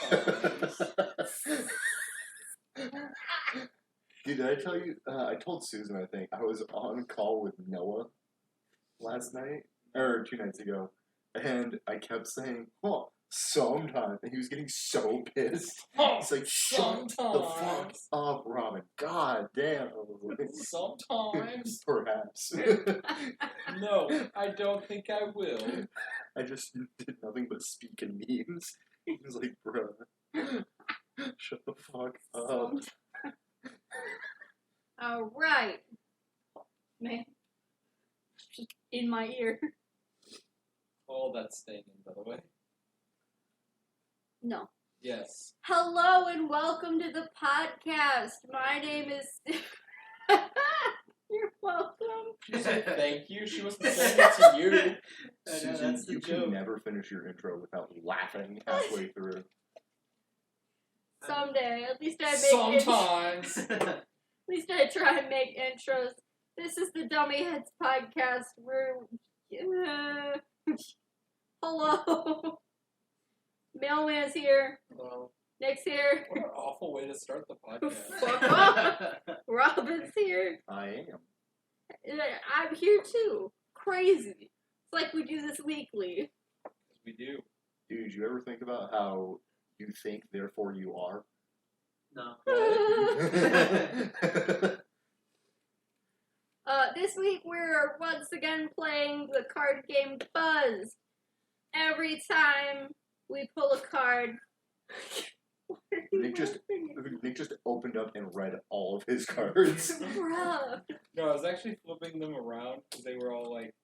Sometimes. Dude, did I tell you? I told Susan, I think, I was on call with Noah last night, or 2 nights ago, and I kept saying, oh, sometimes, and he was getting so pissed. Oh, He's like, shut the fuck up, Robin. God damn. Sometimes. Perhaps. No, I don't think I will. I just did nothing but speak in memes. He was like, bruh, shut the fuck up. Alright. Man. Just in my ear. Oh, that's staying in, by the way. No. Yes. Hello and welcome to the podcast. My name is... You're welcome. She said thank you. She wasn't saying it to you. Susan, that's the you joke. can never finish your intro without laughing halfway through. Someday. At least I make Sometimes. At least I try and make intros. This is the Dummy Heads podcast where... Hello. Mailman's here. Well, Nick's here. what an awful way to start the podcast. Fuck off. Robin's here. I am. I'm here too. Crazy. It's like we do this weekly. We do. Dude, you ever think about how you think, therefore you are? No. This week we're once again playing the card game Buzz. Every time we pull a card... Nick just opened up and read all of his cards. Bruh. No, I was actually flipping them around because they were all like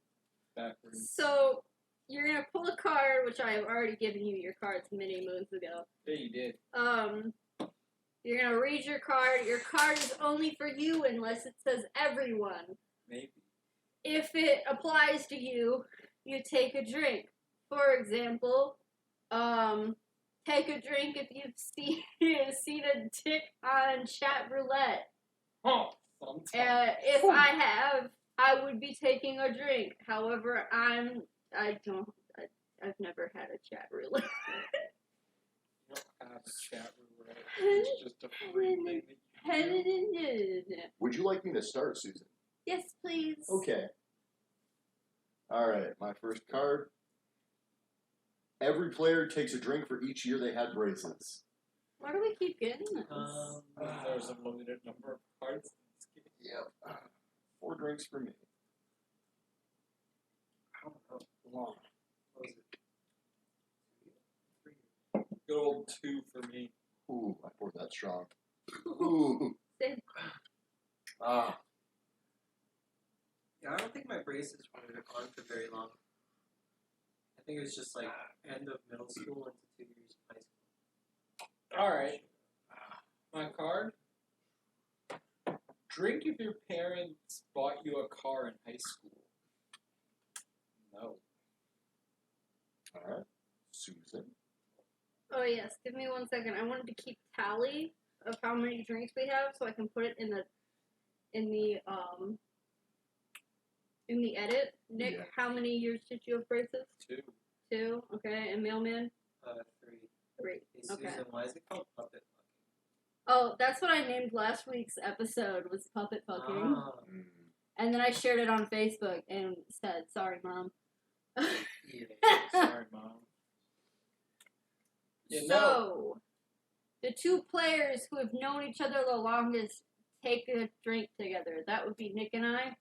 backwards. So, you're gonna pull a card, which I have already given you your cards many moons ago. Yeah, you did. You're gonna read your card. Your card is only for you unless it says everyone. Maybe. If it applies to you, you take a drink. For example, take a drink if you've seen a dick on chat roulette. Oh, sometimes. If I have, I would be taking a drink. However, I've never had a chat roulette. You don't have a chat roulette. It's just a free thing that you do. Would you like me to start, Susan? Yes, please. Okay. Alright, my first card. Every player takes a drink for each year they had braces. Why do we keep getting this? There's a limited number of cards. Yep. 4 drinks for me. I don't know. Long. What was it? Good old 2 for me. Ooh, I poured that strong. Ooh. Same. Ah. Yeah, I don't think my braces were on for very long. I think it was just like end of middle school into 2 years of high school. Alright. My card. Drink if your parents bought you a car in high school. No. Alright. Susan. Oh yes, give me 1 second. I wanted to keep tally of how many drinks we have, so I can put it in the edit. Nick, Yeah. how many years did you have braces? 2. 2. Okay, and Mailman? 3. 3. Hey, Okay. Susan, why is it called puppet Oh, that's what I named last week's episode, was puppet fucking. fucking? Oh, And then I shared it on Facebook and said, sorry, Mom. yeah. Sorry, Mom. Yeah, no. So, the 2 players who have known each other the longest take a drink together. That would be Nick and I.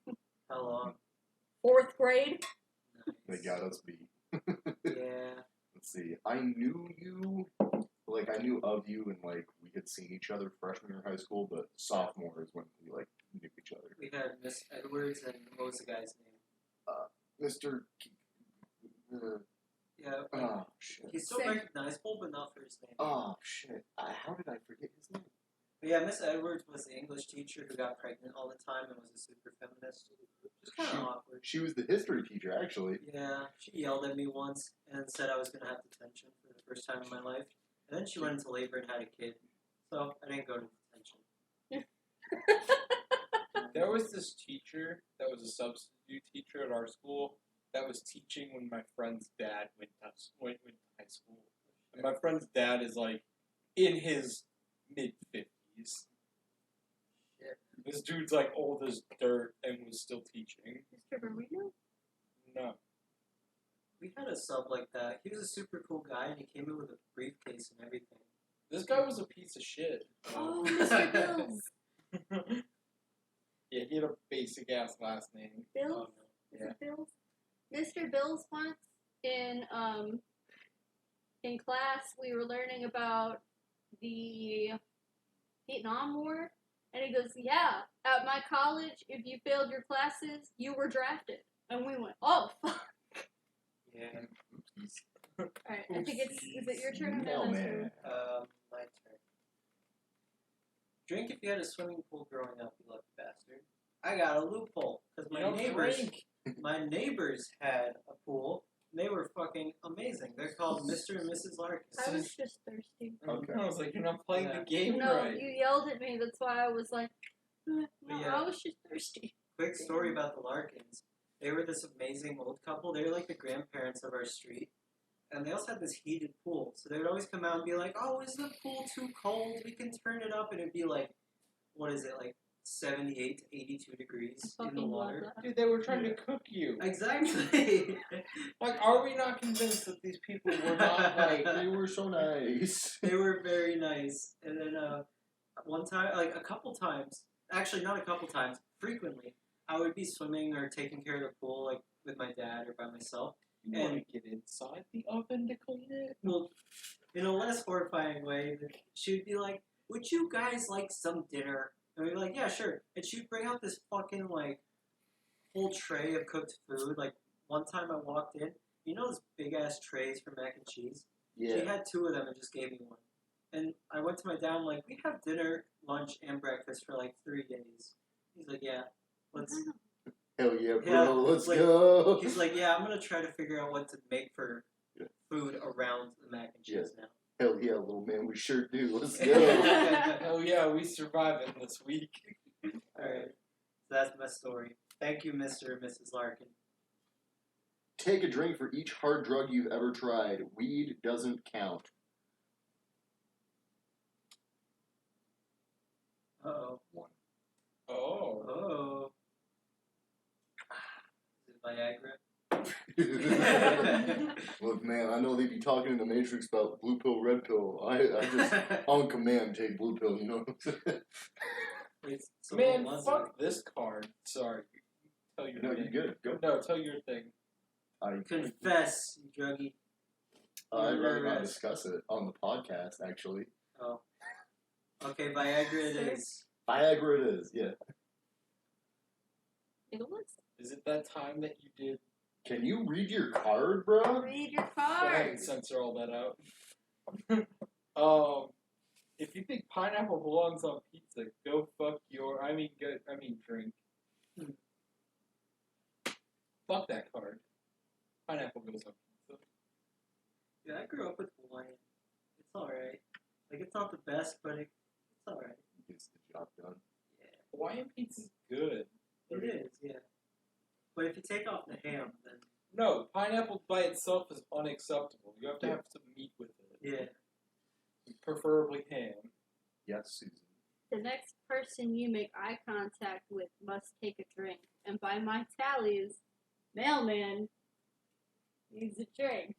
How long? 4th grade. They got us beat. Yeah. Let's see. I knew you, like, I knew of you, and, like, we had seen each other freshman year of high school, but sophomore is when we, like, knew each other. We had Miss Edwards and what was the guy's name? Mr. Yeah. Oh, shit. He's so Same. recognizable, but not for his name. Oh, shit. How did I forget his name? But yeah, Miss Edwards was the English teacher who got pregnant all the time and was a super feminist. Just kind of awkward. She was the history teacher, actually. Yeah, she yelled at me once and said I was going to have detention for the first time in my life. And then she went into labor and had a kid. So I didn't go to detention. There was this teacher that was a substitute teacher at our school that was teaching when my friend's dad went to high school. And my friend's dad is like in his mid-50s. Shit. This dude's like old as dirt and was still teaching. Mr. Marino? No. We had a sub like that. He was a super cool guy, and he came in with a briefcase and everything. This guy was a piece of shit. Oh, Mr. Bills. Yeah, he had a basic ass last name. Bills? Oh, Is Yeah. it Bills? Mr. Bills once in class we were learning about the Vietnam War, and he goes, "Yeah, at my college, if you failed your classes, you were drafted." And we went, "Oh fuck!" Yeah. All right, I think it's. Is it your turn or No, Matt's man. turn? My turn. Drink if you had a swimming pool growing up, you lucky bastard. I got a loophole because You don't drink. my neighbors had a pool. And they were fucking amazing. They're called Mr. and Mrs. Larkin. I was just thirsty. Okay. I was like, you're not playing Yeah. the game No, right. you yelled at me. That's why I was like, no, Yeah. I was just thirsty. Quick story about the Larkins. They were this amazing old couple. They were like the grandparents of our street. And they also had this heated pool. So they would always come out and be like, "Oh, is the pool too cold? We can turn it up." And it'd be like, what is it, like 78 to 82 degrees in the Fucking water. love that. Dude, they were trying to cook you. Exactly. Like, are we not convinced that these people were not like... They were so nice. They were very nice. And then one time, like a couple times, actually not a couple times, frequently, I would be swimming or taking care of the pool, like with my dad or by myself. You want to get inside the oven to clean it? Well, in a less horrifying way, she would be like, "Would you guys like some dinner?" And we'd be like, "Yeah, sure." And she'd bring out this fucking, like, whole tray of cooked food. Like, one time I walked in, you know those big-ass trays for mac and cheese? Yeah. She had 2 of them and just gave me one. And I went to my dad, I'm like, "We have dinner, lunch, and breakfast for, like, 3 days." He's like, "Yeah, let's..." Hell yeah, bro. Yeah, Let's like- go. He's like, "Yeah, I'm going to try to figure out what to make for Yeah. food around the mac and cheese now." Hell yeah, little man. We sure do. Let's go. Oh yeah, we surviving this week. Alright, so that's my story. Thank you, Mr. and Mrs. Larkin. Take a drink for each hard drug you've ever tried. Weed doesn't count. Uh-oh. One. Oh. Oh. Is it Viagra? Look, man, I know they be talking in the Matrix about blue pill, red pill. I just, on command, take blue pill, you know what I'm saying? Wait, so Man, what was fuck this card. Sorry. Tell your No, thing. you good. Go. No, tell your thing. it? Confess, you druggie. I'd rather not discuss it on the podcast, actually. Oh. Okay, Viagra it is. Viagra it is, yeah. Nicholas? Is it that time that you did? Can you read your card, bro? Read your Go ahead card. and censor all that out. If you think pineapple belongs on pizza, go fuck your. Drink. Fuck that card. Pineapple goes on pizza. Yeah, I grew up with Hawaiian. It's alright. Like, it's not the best, but it's alright. Gets the job done. Yeah. Hawaiian pizza's good. It is, yeah. But if you take off the ham, then No, pineapple by itself is unacceptable. You have to have some meat with it. yeah. Preferably ham. Yes, Susan. The next person you make eye contact with must take a drink. And by my tallies, mailman needs a drink.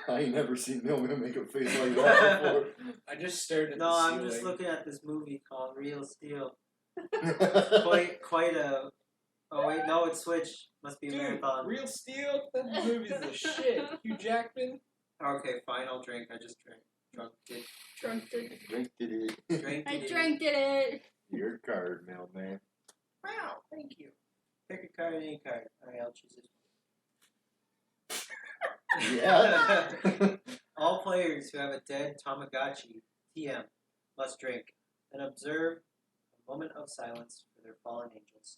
I ain't never seen Mailman make a face like that before. I just stared at No, the I'm ceiling. just looking at this movie called Real Steel. Quite. Quite a. Oh wait, no, it switched. Must be a Dude, marathon. Real Steel? That movie's the shit. Hugh Jackman? Okay, fine, I'll drink. I just drank. Drunk it. Drunk it. Drink it. Drank I it. drank it. Your card, Mailman. Wow, thank you. Pick a card, any card. Alright, I'll choose this Yeah. one. All players who have a dead Tamagotchi, TM, must drink and observe a moment of silence for their fallen angels.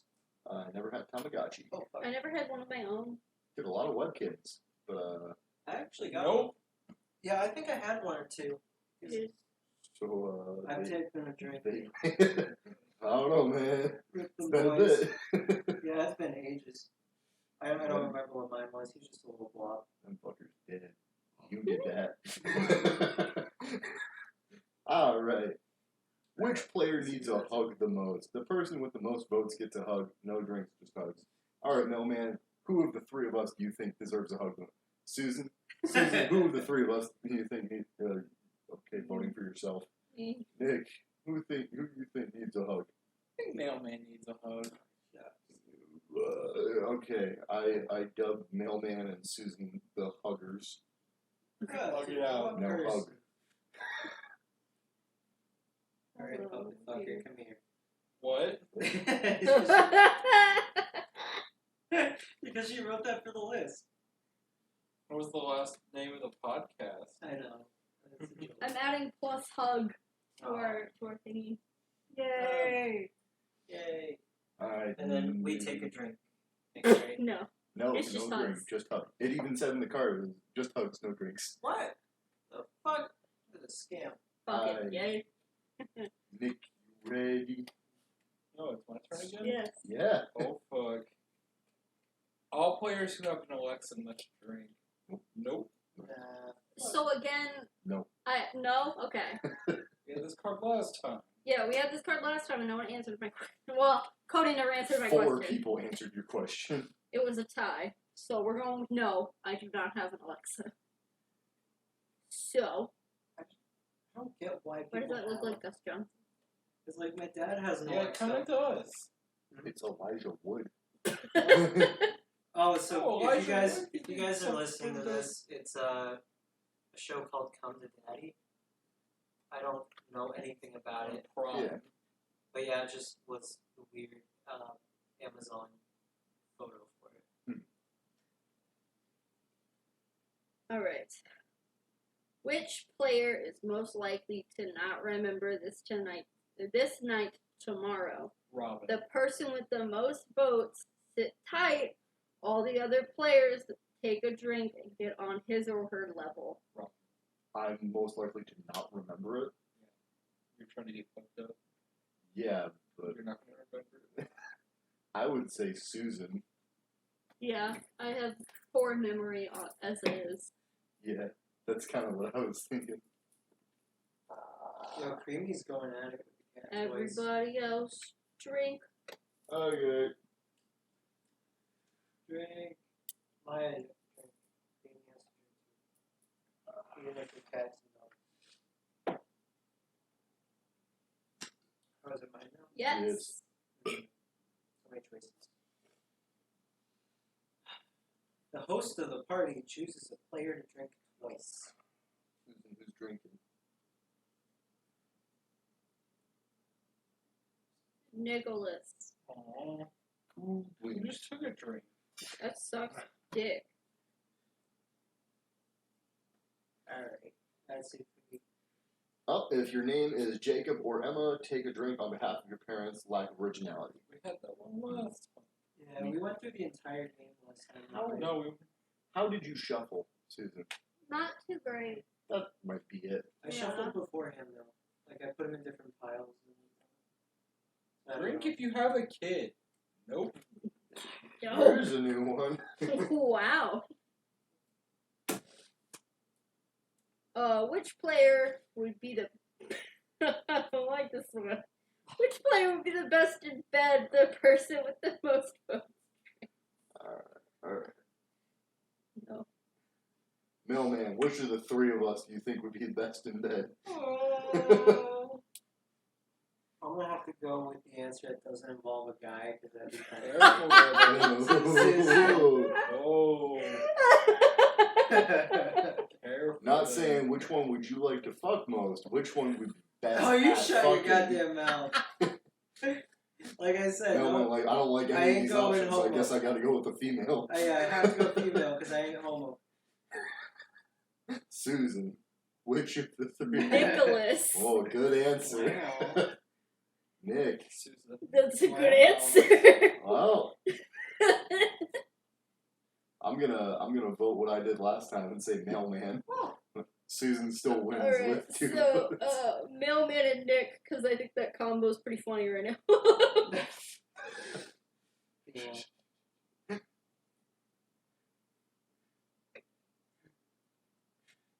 I never had Tamagotchi. Oh, fuck. I never had one of my own. Did a lot of webkins, but I actually got Nope. one. Yeah, I think I had one or two. so I've they, taken a drink. I don't know, man. With It's the been a boys. bit. Yeah, it's been ages. I don't remember what mine was. He's just a little blob. Them fuckers dead. You did that. Which player needs a hug the most? The person with the most votes gets a hug. No drinks, just hugs. All right, Mailman. Who of the three of us do you think deserves a hug? Susan. Susan. Who of the three of us do you think needs? Okay, voting for yourself. Me. Nick. Who do you think needs a hug? I think Mailman needs a hug. Okay, I dubbed Mailman and Susan the huggers. Hug it out. No hug. Alright, fucker, come here. What? Because you wrote that for the list. What was the last name of the podcast? I know. That's a joke. I'm adding plus hug to our thingy. Yay! Yay. Alright. And then we take a drink. Thanks, right? No. No, It's just no drink, hugs. just hug. It even said in the card, it was just hugs, no drinks. What? The fuck? This is a scam. Fuck Aye. it. Yay. Nick, you ready? No, it's my turn again? Yes. Yeah. Oh, fuck. All players who have an Alexa must drink. Nope. So again. No. No? Okay. We had this card last time. Yeah, we had this card last time and no one answered my question. Well, Cody never answered my 4 question. people answered your question. It was a tie. So we're going with no. I do not have an Alexa. So, I don't get why why does people that look have- like Gus Johnson? It's like my dad has an Yeah, it kind Alexa. of does. It's Elijah Wood. Oh, so Oh, if you Elijah guys Wood if you guys are something listening to that- this, it's a show called Come to Daddy. I don't know anything about it, Prom. Yeah. but yeah, it just was a weird Amazon photo for it. Alright. Which player is most likely to not remember this night tomorrow? Robin. The person with the most votes sit tight. All the other players take a drink and get on his or her level. I'm most likely to not remember it. You're trying to get fucked up. Yeah, but You're not going to remember it. I would say Susan. Yeah, I have poor memory as it is. Yeah, that's kind of what I was thinking. Yo, Creamy's going at it with the cat toys. Everybody else drink. Okay. Drink. Maya drink. Creamy has to drink too. Even if the cat's no. Oh, is it mine now? Yes. Yes. So many choices. The host of the party chooses a player to drink twice. Susan, who's drinking? Nicholas. Aww. Who You wins? just took a drink. That sucks dick. Alright. That's it for me. Oh, if your name is Jacob or Emma, take a drink on behalf of your parents' lack of originality. We had that one last time. Yeah, we went through the entire game last time. How- No, we How did you shuffle, Susan? Not too great. That might be it. I Yeah. shuffled beforehand though. Like I put them in different piles. And, I don't drink know. if you have a kid. Nope. No. There's a new one. Wow. Which player would be the I don't like this one. Which player would be the best in bed? The person with the most votes. Alright. No. Mailman, which of the three of us do you think would be best in bed? Oh. I'm gonna have to go with the answer that doesn't involve a guy because that'd be kind Oh. of. Careful. Not saying which one would you like to fuck most, which one would be best Oh, you at shut your fucking. goddamn mouth. Like I said, No, no, like, I don't like I any of ain't these going options, so I homo. guess I gotta go with the female. I have to go female because I ain't homo. Susan, which of the three? Nicholas. Oh, good answer. Wow. Nick. Susan. That's a Wow. good answer. Well, I'm gonna vote what I did last time and say mailman. Susan still wins Alright, with 2 so, votes. Mailman and Nick, because I think that combo is pretty funny right now. Yeah.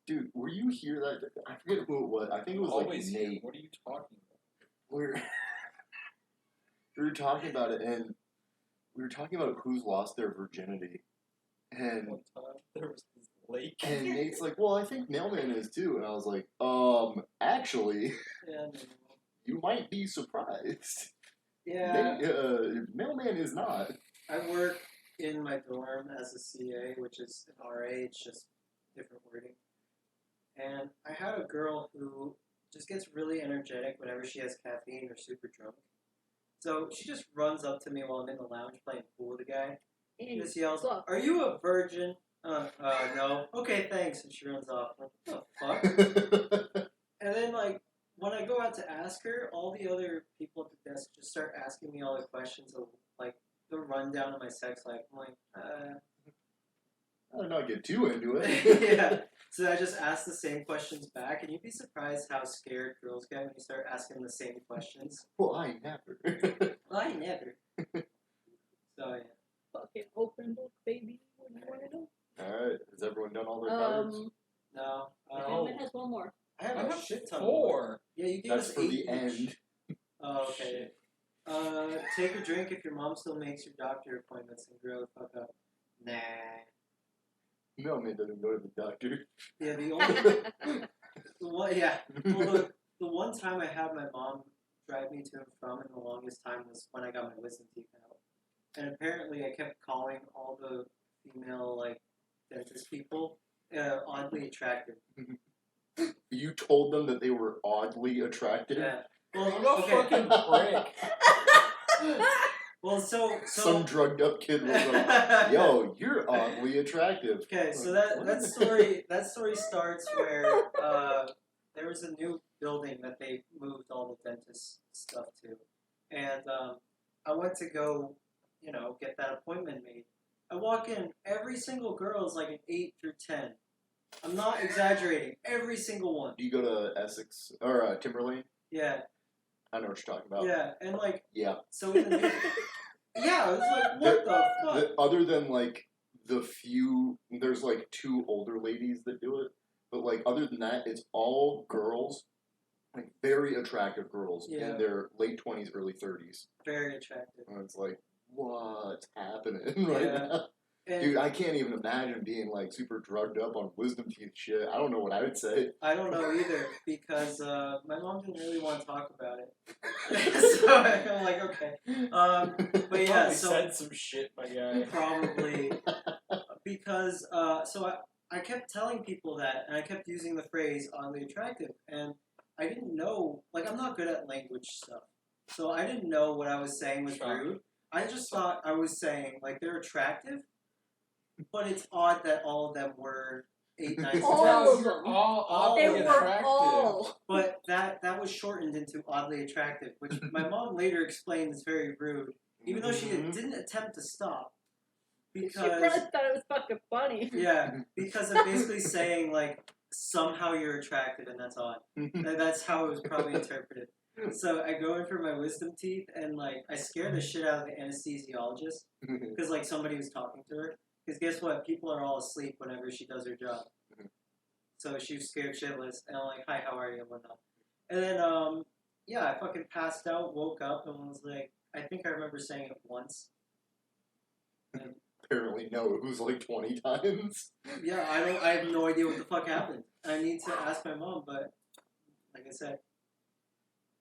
Dude, were you here that? I forget who it was. I think it was Always like here. Nate. What are you talking about? we were talking about it, and we were talking about who's lost their virginity, and One time there was this lake. and Nate's like, well, I think Mailman is too, and I was like, actually, Yeah. you might be surprised. Yeah. Mailman is not. I work in my dorm as a CA, which is an RA. It's just different wording. And I had a girl who just gets really energetic whenever she has caffeine or super drunk. So she just runs up to me while I'm in the lounge playing pool with a guy. She just yells, "Are you a virgin?" No. Okay, thanks. And she runs off. I'm like, what the fuck? And then, like, when I go out to ask her, all the other people at the desk just start asking me all the questions of, like, the rundown of my sex life. I'm like, I don't not get too into it. yeah. So I just ask the same questions back, and you'd be surprised how scared girls get when you start asking the same questions. Well, I never. I never. So, yeah. Fucking open book, baby. What do you want to know? Alright, has everyone done all their cards? No. Mailman has one more. I have a shit ton. 4. Yeah, you gave That's us for 8 the each. end. Oh, okay. Take a drink if your mom still makes your doctor appointments and grow the fuck up. Nah. Mailman doesn't go to the doctor. Yeah, the only Well, the one time I had my mom drive me to and from in the longest time was when I got my wisdom teeth out. And apparently I kept calling all the female, like, dentist people oddly attractive. You told them that they were oddly attractive? Yeah. Well, What a fucking prick. Well, so Some drugged up kid was like, yo, you're oddly attractive. Okay, so Like, that story starts where there was a new building that they moved all the dentist stuff to, and I went to go, get that appointment made. I walk in, every single girl is like an 8 through 10. I'm not exaggerating. Every single one. Do you go to Essex or Timberlane? Yeah, I know what you're talking about. yeah, and like Yeah. so in the new, yeah, it was like what the fuck. Other than like the few, there's like 2 older ladies that do it, but like other than that, it's all girls, like very attractive girls Yeah. in their late 20s, early 30s. Very attractive. And it's like, what's happening right Yeah. now? And Dude, I can't even imagine being like super drugged up on wisdom teeth shit. I don't know what I would say. I don't know either because my mom didn't really want to talk about it. So I'm like, okay. But yeah, Probably so said some shit, my guy. probably because I kept telling people that, and I kept using the phrase oddly attractive, and I didn't know, like, I'm not good at language stuff, so I didn't know what I was saying was rude. I just thought I was saying, like, they're attractive, but it's odd that all of them were 8, 9, 10. All of them. All They oddly were attractive. all. But that was shortened into oddly attractive, which my mom later explained is very rude, even though she didn't attempt to stop. She probably Because, thought it was fucking funny. yeah, because of basically saying, like, somehow you're attractive and that's odd. That's how it was probably interpreted. So I go in for my wisdom teeth and, like, I scare the shit out of the anesthesiologist because, like, somebody was talking to her. Because guess what? People are all asleep whenever she does her job. So she was scared shitless. And I'm like, hi, how are you? And whatnot. And then, yeah, I fucking passed out, woke up, and was like, I think I remember saying it once. And, Apparently, no, it was like 20 times. yeah, I have no idea what the fuck happened. I need to ask my mom, but like I said,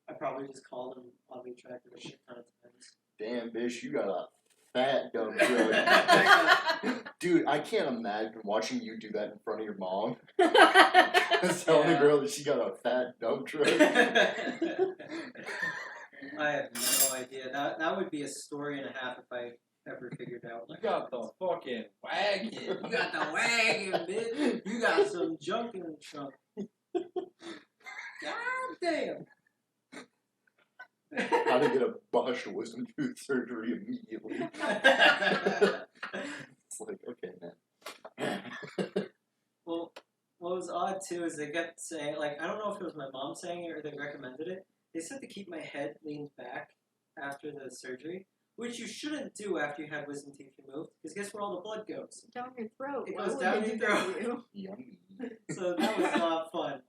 I probably just called him oddly attractive a shit ton of times. Damn, bitch, you got a fat dump truck. Dude, I can't imagine watching you do that in front of your mom. Just telling a girl that she got a fat dump truck. I have no idea. That would be a story and a half if I ever figured out. You got the fucking wagon. You got the wagon, bitch. You got some junk in the trunk. God damn. How to get a botched wisdom tooth surgery immediately. It's like, okay, man. Well, what was odd too is they kept saying, like, I don't know if it was my mom saying it or they recommended it. They said to keep my head leaned back after the surgery, which you shouldn't do after you had wisdom teeth removed, because guess where all the blood goes? Down your throat. It Why goes would down they your do that throat. to you? Yummy. So that was not fun.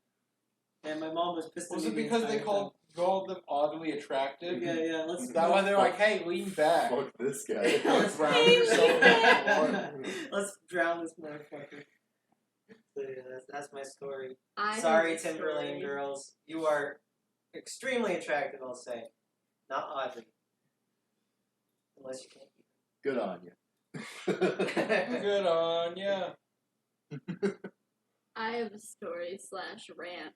And my mom was pissed at Was me it the because entire they called called them oddly attractive. Yeah. Let's. Is that why they're like, hey, lean back? Fuck this guy. Let's Drown yourself in the water. Let's drown this motherfucker. So yeah, that's my story. I Sorry, have a Timberlane story. girls. You are extremely attractive, I'll say. Not oddly. Unless you can't Good on you. Good on ya. I have a story / rant.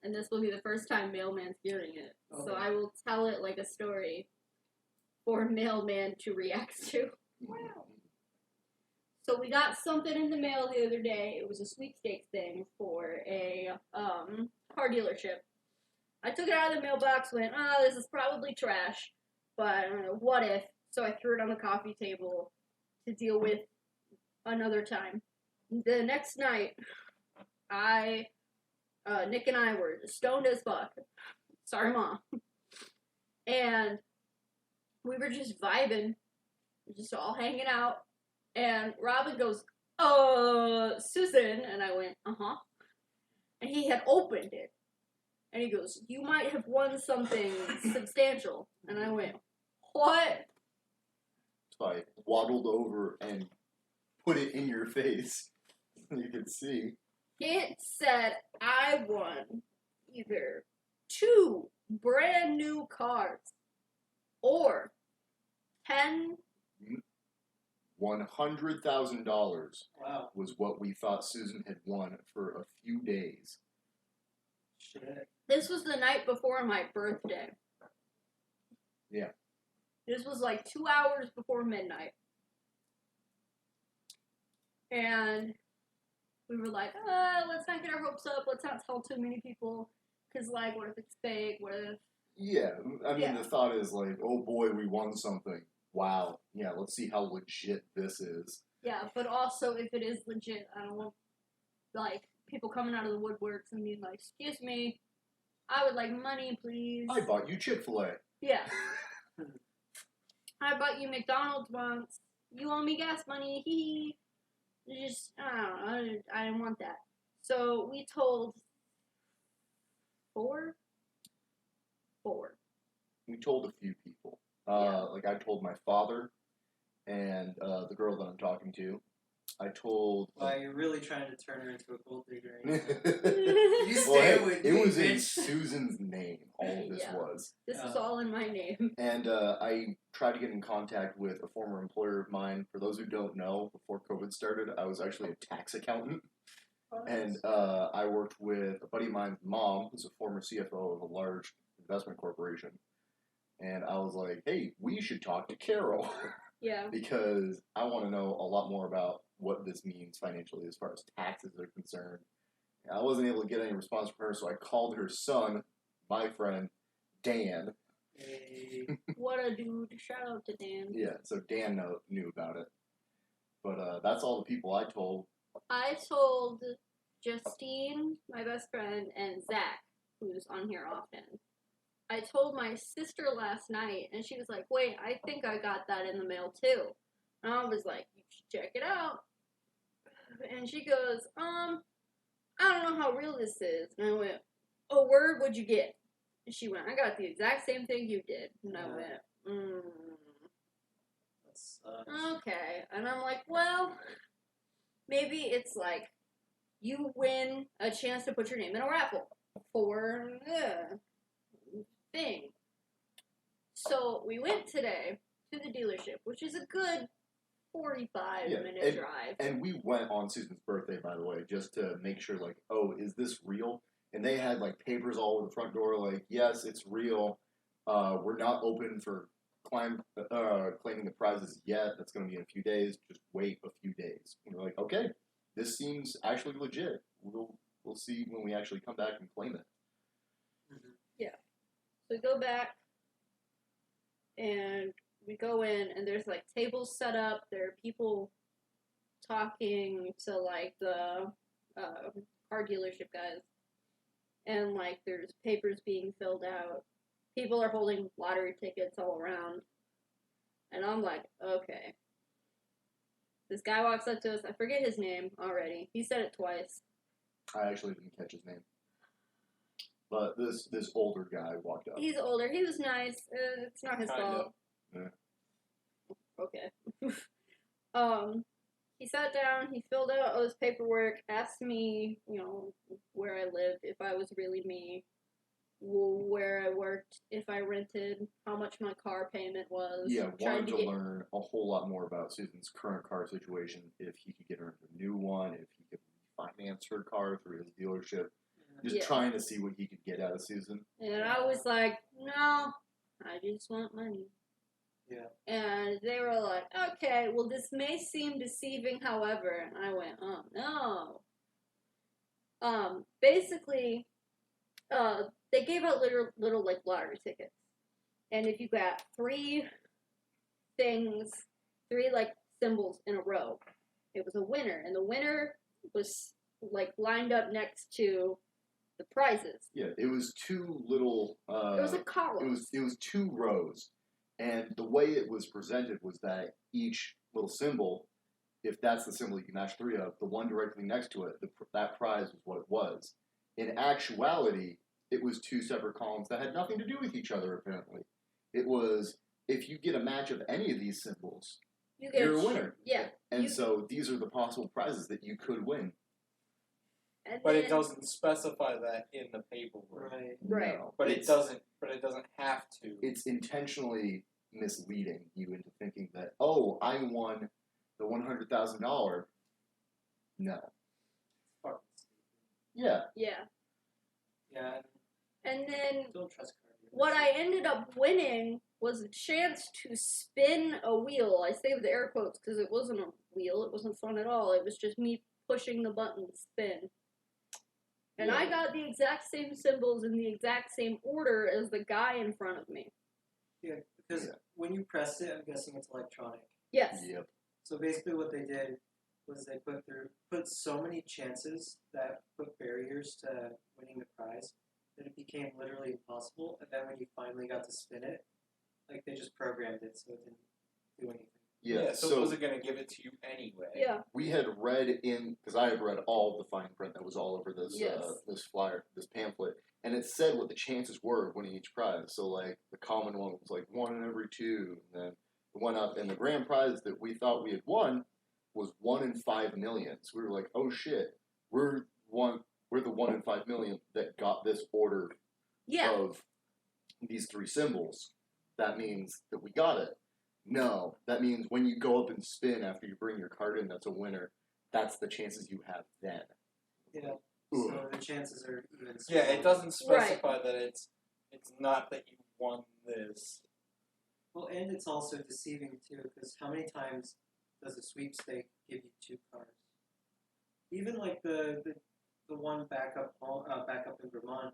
And this will be the first time Mailman's hearing it. So Okay. I will tell it like a story for Mailman to react to. So we got something in the mail the other day. It was a sweepstakes thing for a car dealership. I took it out of the mailbox, went, this is probably trash, but what if? So I threw it on the coffee table to deal with another time. The next night, Nick and I were stoned as fuck. Sorry, Mom. And we were just vibing, just all hanging out. And Robin goes, Susan. And I went, uh-huh. And he had opened it. And he goes, you might have won something substantial. And I went, what? So I waddled over and put it in your face. You could see. It said I won either 2 brand new cars or 10. $100,000 Wow. was what we thought Susan had won for a few days. Shit. This was the night before my birthday. Yeah. This was like 2 hours before midnight. And we were like, let's not get our hopes up. Let's not tell too many people. Because, like, what if it's fake? What if... Yeah, I mean, Yeah. the thought is like, oh boy, we won something. Wow. Yeah, let's see how legit this is. Yeah, but also, if it is legit, I don't want, like, people coming out of the woodworks and being like, excuse me, I would like money, please. I bought you Chick-fil-A. Yeah. I bought you McDonald's once. You owe me gas money. Hee hee. Just, I don't know. I didn't want that. So we told 4. We told a few people. Yeah. Like, I told my father and the girl that I'm talking to. I told... Wow, you're really trying to turn her into a gold digger. well, You stay with it me, was in bitch. Susan's name. All of this Yeah. was. This is all in my name. And I tried to get in contact with a former employer of mine. For those who don't know, before COVID started, I was actually a tax accountant. And I worked with a buddy of mine's mom, who's a former CFO of a large investment corporation. And I was like, hey, we should talk to Carol. Yeah. Because I want to know a lot more about what this means financially as far as taxes are concerned. And I wasn't able to get any response from her, so I called her son, my friend, Dan. Hey. What a dude. Shout out to Dan. Yeah, so Dan knew about it. But that's all the people I told. I told Justine, my best friend, and Zach, who's on here often. I told my sister last night, and she was like, wait, I think I got that in the mail too. And I was like, you should check it out. And she goes, I don't know how real this is. And I went, oh, word, what'd you get? And she went, I got the exact same thing you did. And I went, That sucks. okay. And I'm like, well, maybe it's like, you win a chance to put your name in a raffle for thing. So we went today to the dealership, which is a good 45-minute drive. And we went on Susan's birthday, by the way, just to make sure, like, oh, is this real? And they had, like, papers all over the front door, like, yes, it's real. We're not open for claiming the prizes yet. That's going to be in a few days. Just wait a few days. And we're like, okay, this seems actually legit. We'll see when we actually come back and claim it. Yeah. So we go back, and we go in, and there's, like, tables set up. There are people talking to, like, the car dealership guys. And, like, there's papers being filled out. People are holding lottery tickets all around. And I'm like, okay. This guy walks up to us. I forget his name already. He said it twice. I actually didn't catch his name. But this older guy walked up. He's older. He was nice. It's not his Kinda. fault. Yeah. Okay. He sat down. He filled out all his paperwork. Asked me, where I lived, if I was really me, where I worked, if I rented, how much my car payment was. Yeah, Tried wanted to get- learn a whole lot more about Susan's current car situation, if he could get her a new one, if he could finance her car through his dealership. Just Yeah. trying to see what he could get out of Susan. And I was like, no, I just want money. Yeah. And they were like, okay, well, this may seem deceiving, however. And I went, oh, no. Basically, they gave out little like lottery tickets. And if you got three like symbols in a row, it was a winner. And the winner was like lined up next to the prizes. Yeah, it was two little. It was a column. It was two rows, and the way it was presented was that each little symbol, if that's the symbol you can match three of, the one directly next to it, that prize was what it was. In actuality, it was two separate columns that had nothing to do with each other. Apparently, it was if you get a match of any of these symbols, you're a winner. Yeah. And so these are the possible prizes that you could win. And But then, it doesn't specify that in the paperwork. Right. No, But it's- it doesn't have to. It's intentionally misleading you into thinking that, oh, I won the $100,000. No. Fucking Yeah. Yeah. Yeah, And then don't trust card dealers. what I ended up winning was a chance to spin a wheel. I saved the air quotes because it wasn't a wheel. It wasn't fun at all. It was just me pushing the button to spin. And I Yeah. got the exact same symbols in the exact same order as the guy in front of me. Yeah, because Yeah. when you press it, I'm guessing it's electronic. Yes. Yep. So basically, what they did was they put so many chances that put barriers to winning the prize that it became literally impossible. And then when you finally got to spin it, like they just programmed it so it didn't do anything. Yeah. So it wasn't going to give it to you anyway. Yeah. we had read because I had read all the fine print that was all over this Yes. this flyer, this pamphlet, and it said what the chances were of winning each prize. So like the common one was like 1 in every 2, and then it went up, and the grand prize that we thought we had won was 1 in 5 million. So we were like, oh shit, we're the 1 in 5 million that got this order Yeah. of these 3 symbols. That means that we got it. No, that means when you go up and spin after you bring your card in, that's a winner. That's the chances you have then. Yeah. Ugh. So the chances are even. Yeah, it smaller. doesn't specify that it's not that you won this. Well, and it's also deceiving too, because how many times does a sweepstake give you 2 cards? Even like the one back up in Vermont,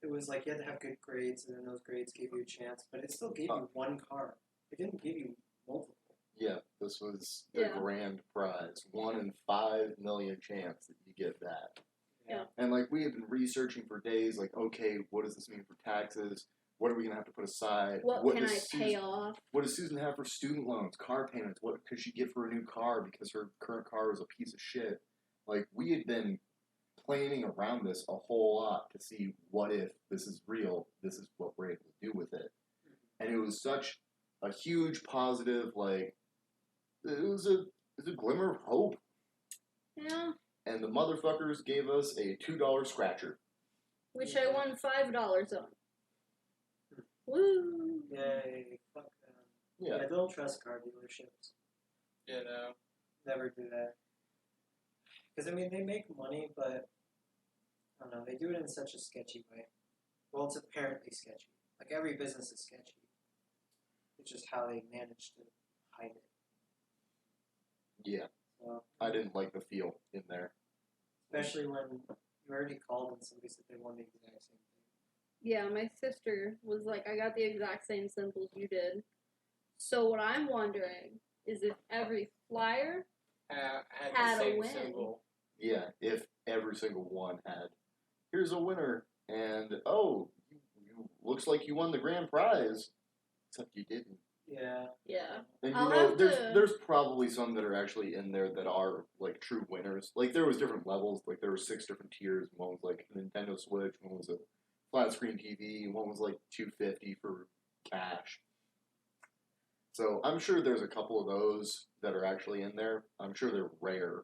it was like you had to have good grades, and then those grades gave you a chance, but it still gave you 1 card. It didn't give you multiple. Yeah, this was the Yeah. grand prize. 1 in 5 million chance that you get that. Yeah. And like we had been researching for days, like, okay, what does this mean for taxes? What are we gonna have to put aside? What can I does pay off? What does Susan have for student loans, car payments? What could she get for a new car because her current car is a piece of shit? Like we had been planning around this a whole lot to see what if this is real, this is what we're able to do with it. And it was such a huge positive, like it was a glimmer of hope. Yeah. And the motherfuckers gave us a $2 scratcher. Which I won $5 on. Woo! Yay, fuck them. Yeah. Yeah, don't trust car dealerships. You know. Never do that. Because, I mean, they make money, but, I don't know, they do it in such a sketchy way. Well, it's apparently sketchy. Like, every business is sketchy. It's just how they manage to hide it. Yeah. So, I didn't like the feel in there. especially when you already called and somebody said they won the exact same thing. Yeah, my sister was like, I got the exact same symbols you did. So what I'm wondering is if every flyer Had a the same win. symbol. Yeah, if every single one had, here's a winner, and oh, you looks like you won the grand prize, except you didn't. Yeah. Yeah. And you I'll know, have there's to- there's probably some that are actually in there that are like true winners. Like there was different levels. Like there were 6 different tiers. One was like a Nintendo Switch. One was a flat screen TV. One was like $250 for cash. So I'm sure there's a couple of those that are actually in there. I'm sure they're rare.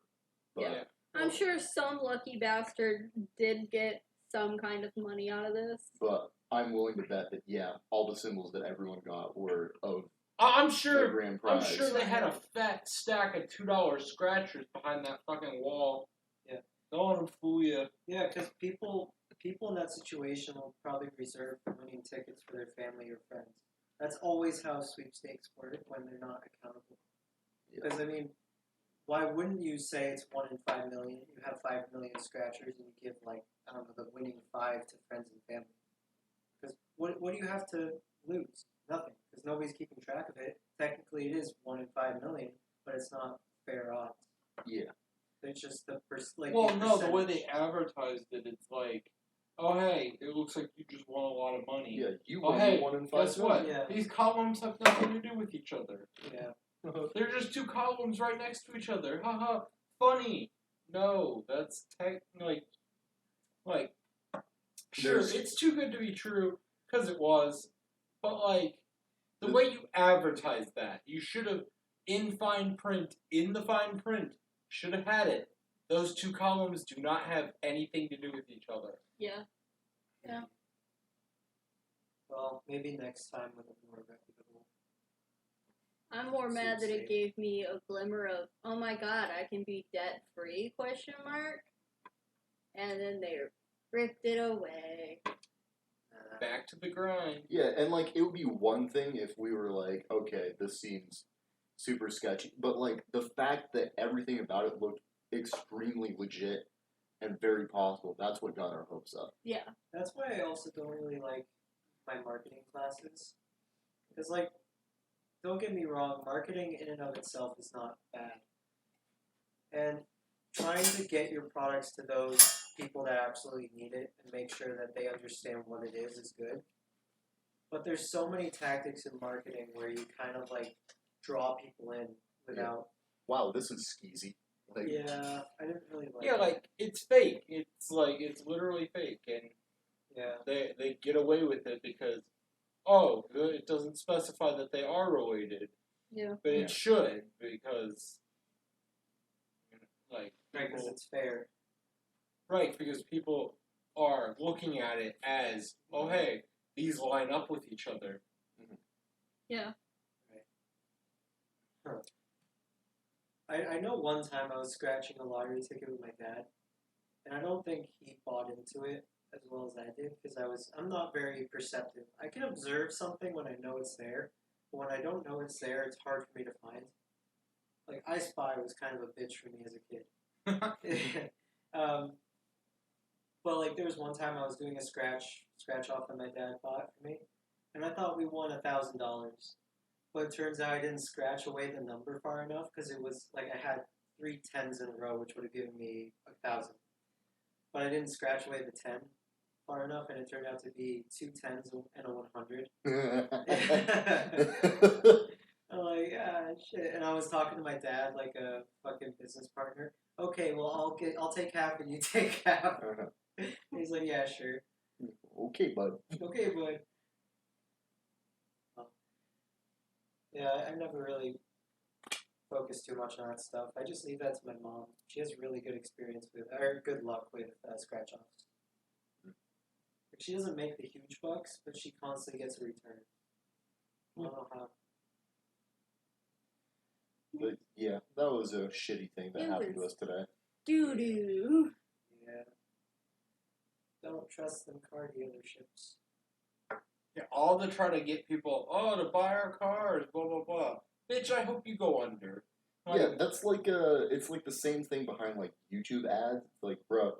But Yeah. I'm sure some lucky bastard did get some kind of money out of this. But I'm willing to bet that, yeah, all the symbols that everyone got were of I'm the sure. grand I'm prize. sure they had a fat stack of $2 scratchers behind that fucking wall. Yeah. Don't let them fool you. Yeah, because people in that situation will probably reserve winning tickets for their family or friends. That's always how sweepstakes work when they're not accountable. Because, I mean, why wouldn't you say it's 1 in 5 million? You have 5 million scratchers and you give, like, I don't know, the winning 5 to friends and family. Because what do you have to lose? Nothing. Because nobody's keeping track of it. Technically, it is 1 in 5 million, but it's not fair odds. Yeah. It's just the the way they advertised it, it's like, oh hey, it looks like you just won a lot of money. Yeah, you Oh won hey, 1 in 5 guess what? Yeah. These columns have nothing to do with each other. Yeah. They're just 2 columns right next to each other. Haha, funny. No, that's sure, it's too good to be true, because it was, but like, the way you advertise that, you should have, in the fine print, should have had it. Those 2 columns do not have anything to do with each other. Yeah. Yeah. Well, maybe next time with a more reputable. I'm more mad that it gave me a glimmer of, oh my god, I can be debt free? ? And then they ripped it away. Back to the grind. Yeah, and like it would be one thing if we were like, okay, this seems super sketchy, but like the fact that everything about it looked extremely legit and very possible, that's what got our hopes up. Yeah. That's why I also don't really like my marketing classes. Because, like, don't get me wrong, marketing in and of itself is not bad. And trying to get your products to those people that absolutely need it and make sure that they understand what it is good. But there's so many tactics in marketing where you kind of, like, draw people in without... Wow, this is skeezy. Like, yeah, I didn't really like Yeah, it. like, it's fake. It's like, it's literally fake, and Yeah. they get away with it because, oh, it doesn't specify that they are related. Yeah. But Yeah. it should, because, like, Because people, it's fair. right, because people are looking at it as, oh, hey, these line up with each other. Yeah. I know one time I was scratching a lottery ticket with my dad, and I don't think he bought into it as well as I did, because I'm not very perceptive. I can observe something when I know it's there, but when I don't know it's there, it's hard for me to find. Like, I Spy was kind of a bitch for me as a kid. But, like, there was one time I was doing a scratch off that my dad bought for me, and I thought we won $1,000. But it turns out I didn't scratch away the number far enough, because it was, like, I had 3 10s in a row, which would have given me 1,000. But I didn't scratch away the 10 far enough, and it turned out to be 2 10s and a 100. I'm like, ah, shit. And I was talking to my dad like a fucking business partner. Okay, well, I'll take half and you take half. He's like, yeah, sure. Okay, bud. Okay, bud. Yeah, I never really focused too much on that stuff. I just leave that to my mom. She has really good experience with, or good luck with scratch-offs. She doesn't make the huge bucks, but she constantly gets a return. I don't know how. But yeah, that was a shitty thing that happened to us today. Doo-doo. Yeah. Don't trust them car dealerships. Yeah, all to try to get people, to buy our cars, blah, blah, blah. Bitch, I hope you go under. Like, Yeah, that's like it's like the same thing behind like YouTube ads. It's like, bro,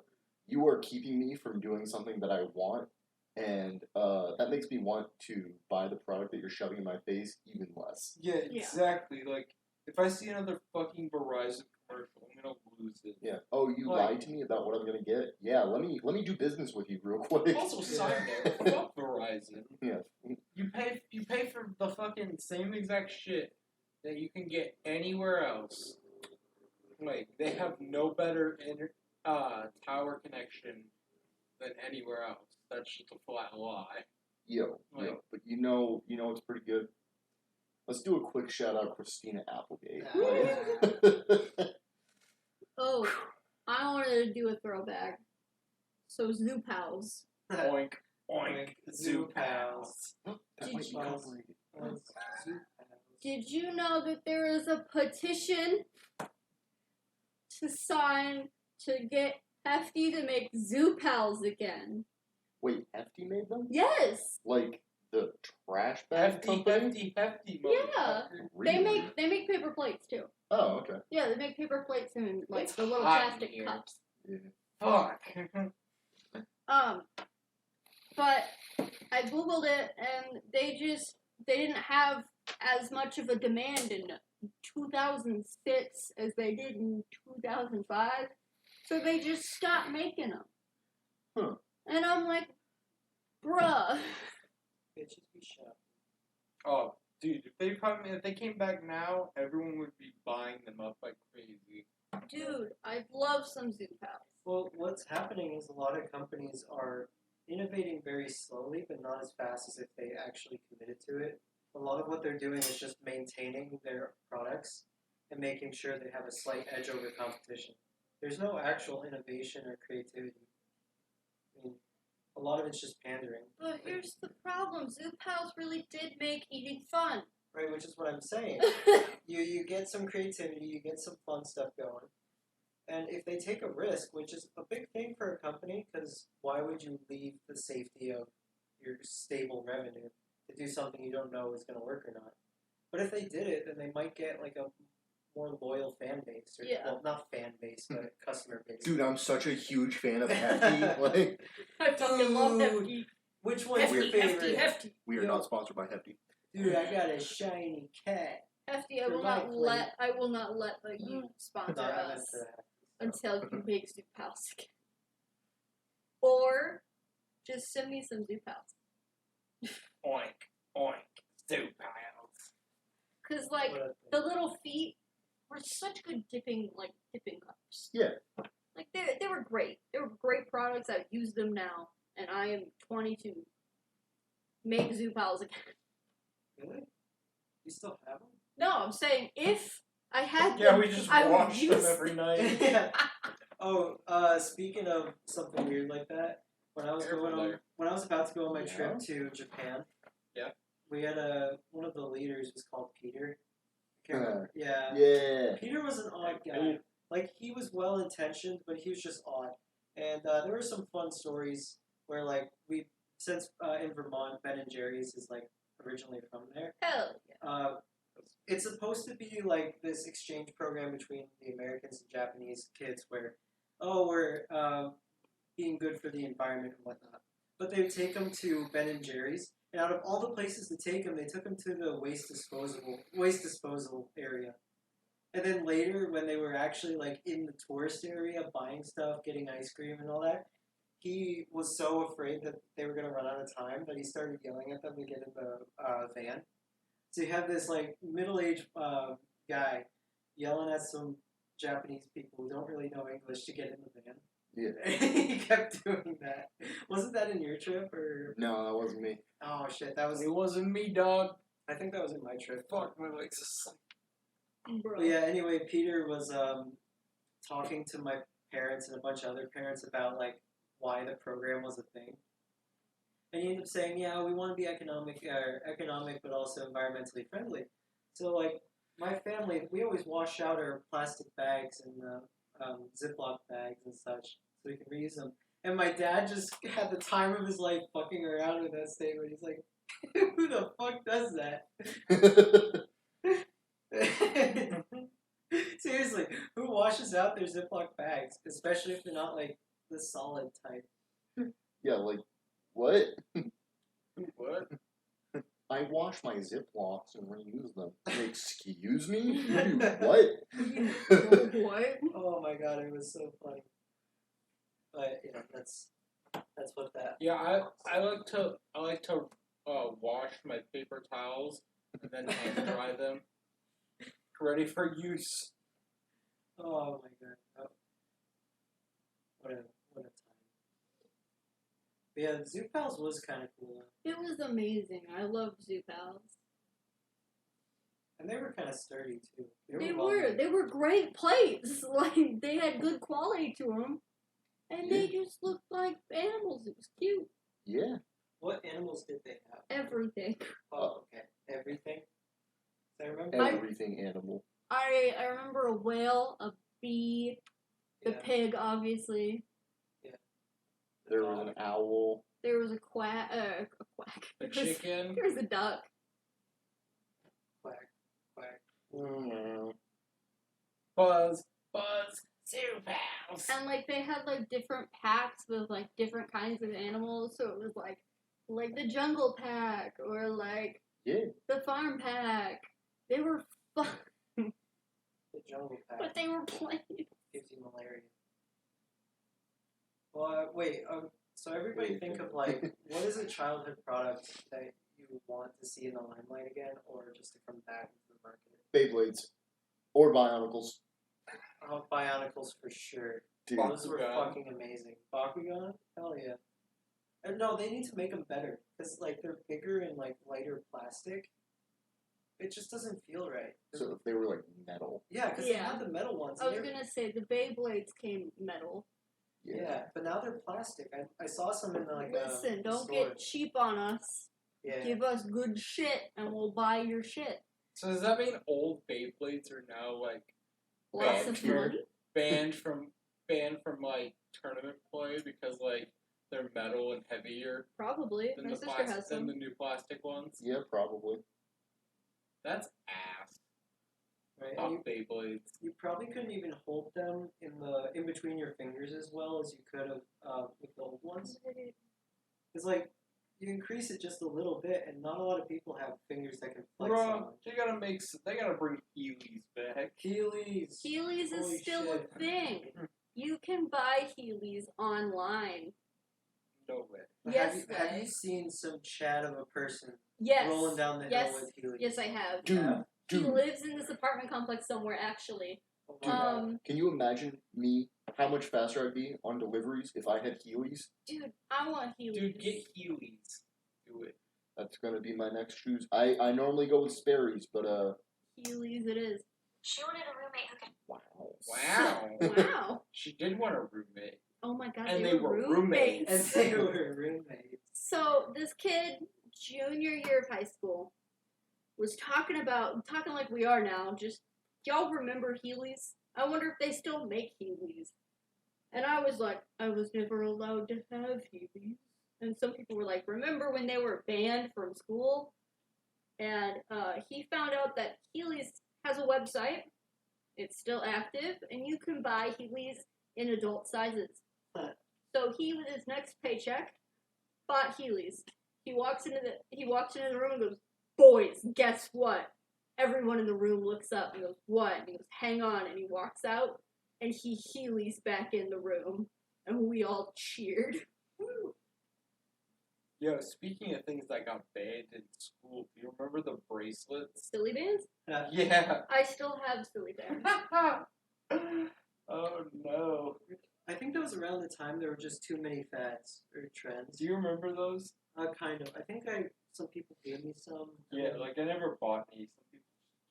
you are keeping me from doing something that I want, and that makes me want to buy the product that you're shoving in my face even less. Yeah, exactly. Like, if I see another fucking Verizon commercial, I'm gonna lose it. Yeah. Oh, you Like- lied to me about what I'm gonna get? Yeah, let me do business with you real quick. Also, side note, fuck Verizon. Yeah. You pay for the fucking same exact shit that you can get anywhere else. Like, they have no better tower connection than anywhere else. that's just a flat lie. Yo. But you know what's pretty good? Let's do a quick shout out Christina Applegate. Oh, I wanted to do a throwback. So Zoo Pals. Oink, oink, zoo pals. That might be copyrighted. Did you know that there is a petition to sign to get Hefty to make Zoo Pals again? Wait, Hefty made them? Yes. Like the trash bag company? Hefty, Yeah. Really? They make paper plates too. Oh, okay. Yeah, they make paper plates and like It's the little hot in plastic here. cups. Yeah. Fuck. But I googled it and they didn't have as much of a demand in 2006 as they did in 2005, so they just stopped making them. Huh. And I'm like, bruh. Bitches be shut. Oh, dude, if they came back now, everyone would be buying them up like crazy. Dude, I'd love some Zoo Pals. Well, what's happening is a lot of companies are innovating very slowly, but not as fast as if they actually committed to it. A lot of what they're doing is just maintaining their products and making sure they have a slight edge over competition. There's no actual innovation or creativity. I mean, a lot of it's just pandering. But here's the problem: Zoo Pals really did make eating fun. Right, which is what I'm saying. You get some creativity, you get some fun stuff going. And if they take a risk, which is a big thing for a company, because why would you leave the safety of your stable revenue to do something you don't know is going to work or not? But if they did it, then they might get like a more loyal fan base. Or, Yeah. Well, not fan base, but customer base. Dude, I'm such a huge fan of Hefty. Like, I fucking love Dude. Hefty. Which one's your favorite? Hefty. we are Yo. not sponsored by Hefty. Dude, I got a shiny cat. Hefty, I For will my not let you sponsor No, I meant us for that. until you make Zoo Pals again. Or just send me some Zoo Pals. Oink, oink, zoo pals. Cause like What a the thing. little feet were such good dipping cups. Yeah. Like they were great. They were great products. I've used them now, and I am 22. Make Zoo Pals again. Really? You still have them? No, I'm saying if I had Yeah, them, we just I would wash them use every night. Yeah. Oh, speaking of something weird like that, when I was about to go on my trip to Japan, Yeah. we had one of the leaders was called Peter. I can't remember. Yeah. Yeah. Peter was an odd guy. Like he was well intentioned, but he was just odd. And there were some fun stories where like since in Vermont, Ben and Jerry's is like originally from there. hell yeah. It's supposed to be like this exchange program between the Americans and Japanese kids where, we're being good for the environment and whatnot. But they would take them to Ben and Jerry's, and out of all the places to take them, they took them to the waste disposal area. And then later, when they were actually like in the tourist area buying stuff, getting ice cream and all that, he was so afraid that they were going to run out of time that he started yelling at them to get in the van. So you have this like middle-aged guy yelling at some Japanese people who don't really know English to get in the van. Yeah. He kept doing that. Wasn't that in your trip or? No, that wasn't me. Oh shit, that was. It wasn't me, dog. I think that was in my trip. Fuck, my legs are Bro. But yeah. Anyway, Peter was talking to my parents and a bunch of other parents about like why the program was a thing. And he ended up saying, yeah, we want to be economic, but also environmentally friendly. So, like, my family, we always wash out our plastic bags and Ziploc bags and such so we can reuse them. And my dad just had the time of his life fucking around with that statement. He's like, who the fuck does that? Seriously, who washes out their Ziploc bags? Especially if they're not, like, the solid type. Yeah, like, what? What? I wash my Ziplocs and reuse them. Excuse me? You do what? What? Oh my god, it was so funny. But yeah, that's what that. Yeah, I like to wash my paper towels and then hand dry them, ready for use. Oh my god, what a time. But yeah, Zoo Pals was kind of cool. It was amazing. I loved Zoo Pals. And they were kind of sturdy, too. They were great plates. Like, they had good quality to them. And they just looked like animals. It was cute. Yeah. What animals did they have? Everything. Oh, okay. Everything? I remember. Everything animal. I remember a whale, a bee, the Yeah. pig, obviously. There was an owl. There was a quack. A quack. A chicken. There was a duck. Quack, quack. Buzz, Zoo Pals. And like they had like different packs with like different kinds of animals. So it was like the jungle pack or like Yeah. the farm pack. They were fun, The jungle pack but they were plain. gives you malaria. Well, wait. So everybody think of like, what is a childhood product that you want to see in the limelight again, or just to come back into the market? Beyblades. Or Bionicles. Oh, Bionicles for sure. Dude. Those were Bakugan. fucking amazing. Bakugan? Hell yeah. And no, they need to make them better. Because, like, they're bigger and, like, lighter plastic. It just doesn't feel right. So if they were like metal. Yeah, because they had the metal ones. I and was they're- gonna say the Beyblades came metal. Yeah, but now they're plastic. I saw some in, like, Listen, don't store. get cheap on us. Yeah. Give us good shit, and we'll buy your shit. So does that mean old Beyblades are now like Lots banned of from, money. banned from like tournament play because like they're metal and heavier Probably. than My the sister plastic has than some. the new plastic ones? Yeah, probably. That's ass. Right? Fuck And Beyblades. you probably couldn't even hold them in between your fingers as well as you could have with the old ones. It's like, you increase it just a little bit, and not a lot of people have fingers that can flex Bro, on. they gotta bring Heelys back. Heelys. Heelys is Holy still shit. a thing. You can buy Heelys online. No way. Yes, Have you way. seen some chat of a person Yes. rolling down the Yes. hill with Heelys? Yes, I have. Dude, He dude. lives in this apartment complex somewhere, actually. Oh my God. Can you imagine me, how much faster I'd be on deliveries if I had Heelys? Dude, I want Heelys. Dude, get Heelys. Do it. That's gonna be my next shoes. I normally go with Sperry's, but Heelys it is. She wanted a roommate who could. wow. Wow. Wow. She did want a roommate. Oh my god, And they they were were roommates. And they were roommates. So this kid, junior year of high school, was talking like we are now. Just y'all remember Heelys? I wonder if they still make Heelys. And I was like, I was never allowed to have Heelys. And some people were like, remember when they were banned from school? And he found out that Heelys has a website. It's still active, and you can buy Heelys in adult sizes. Huh. So he, with his next paycheck, bought Heelys. He walks into the room and goes, "Boys, guess what?" Everyone in the room looks up and goes, "What?" And he goes, "Hang on," and he walks out, and he Heelys back in the room, and we all cheered. Woo. Yo, speaking of things that got banned in school, do you remember the bracelets? Silly bands? Yeah. I still have silly bands. Oh no. I think that was around the time there were just too many fads or trends. Do you remember those? Kind of. I think some people gave me some. Yeah, like I never bought any. Some people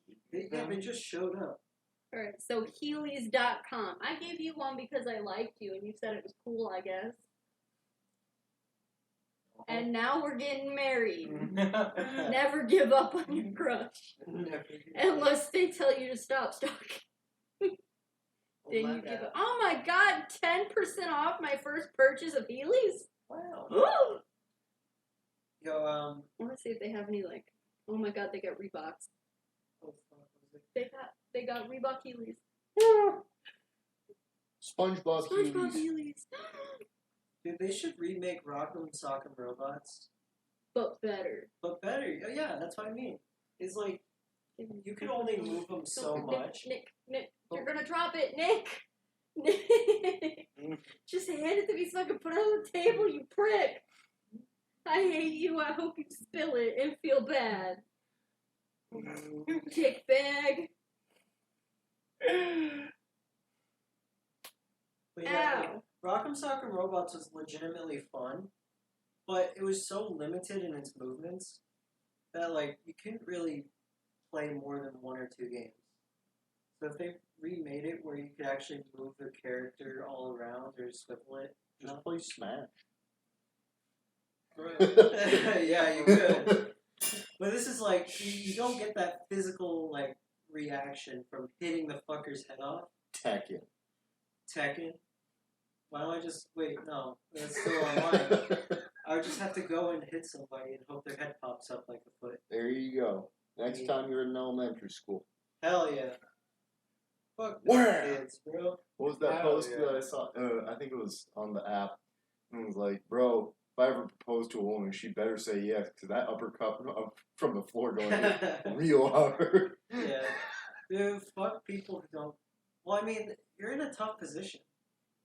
just gave me They them. just showed up. Alright, so Heelys.com. I gave you one because I liked you and you said it was cool, I guess. And now we're getting married. Never give up on your crush. Unless they tell you to stop stalking. Oh Then my you give God. up. Oh my god, 10% off my first purchase of Heelys? Wow. Woo! Yo, I want to see if they have any, like, oh my god, they got Reeboks. oh, fuck, was it? They got Reebok Heelys. SpongeBob SpongeBob Heelys. Heelys. Dude, they should remake Rock'em Sock'em Robots, But better. but better. Yeah, that's what I mean. It's like you can only move them so much. Nick, you're gonna drop it, Nick. Nick, just hand it to me so I can put it on the table, you prick. I hate you. I hope you spill it and feel bad. Dick bag. But yeah, like, Ow. Rock'em Sock'em Robots was legitimately fun, but it was so limited in its movements that like you couldn't really play more than 1 or 2 games. So if they remade it where you could actually move the character all around or swivel it, Just play Smash. yeah, you could. But this is like you don't get that physical like reaction from hitting the fucker's head off. Tekken. Why don't I just wait? No, that's still online. I would just have to go and hit somebody and hope their head pops up like a foot. There you go. Next time you're in elementary school. Hell yeah. Fuck Where? kids, bro. What was that Hell post yeah. that I saw? I think it was on the app. And it was like, bro, if I ever propose to a woman, she better say yes, because that uppercut from the floor going real hard. Yeah. Dude, fuck people who don't. Well, I mean, you're in a tough position.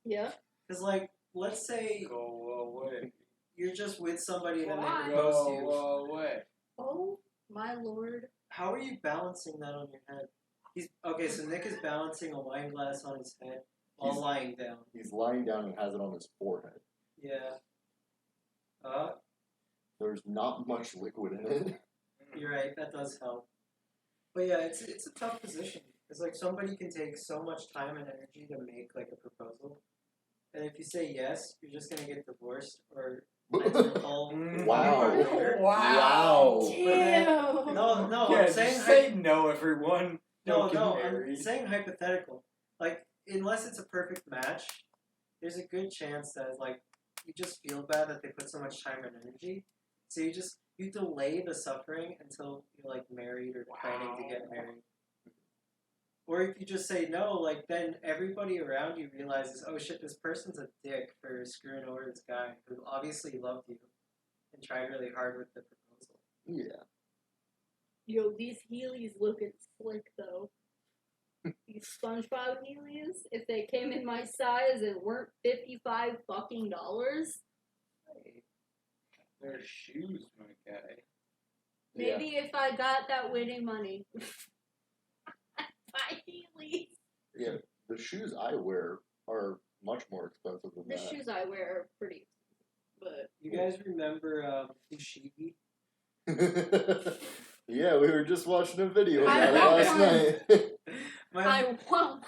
Yeah. Because, like, let's say Go away. you're just with somebody and then Why? they propose to you. Go away. Oh my lord. How are you balancing that on your head? Okay, so Nick is balancing a wine glass on his head while He's- lying down. He's lying down and has it on his forehead. Yeah. There's not much liquid in it. You're right. That does help. But yeah, it's a tough position. It's like somebody can take so much time and energy to make like a proposal, and if you say yes, you're just gonna get divorced or enter a whole Wow. later. Wow. Damn. No, Yeah, I'm just saying say no, everyone. Don't get I'm married. saying hypothetical. Like unless it's a perfect match, there's a good chance that like you just feel bad that they put so much time and energy, so you delay the suffering until you're like married or planning to get married. Or if you just say no, like then everybody around you realizes, oh shit, this person's a dick for screwing over this guy who obviously loved you and tried really hard with the proposal. Yeah. Yo, these Heelys looking slick though. These SpongeBob Heelys, if they came in my size and weren't $55 fucking dollars, They're shoes, my guy. maybe if I got that winning money, I'd buy Heelys. Yeah. The shoes I wear are much more expensive than The that. shoes I wear are pretty, but You guys remember Fushigi? Yeah, we were just watching a video I about it want last one. night. I want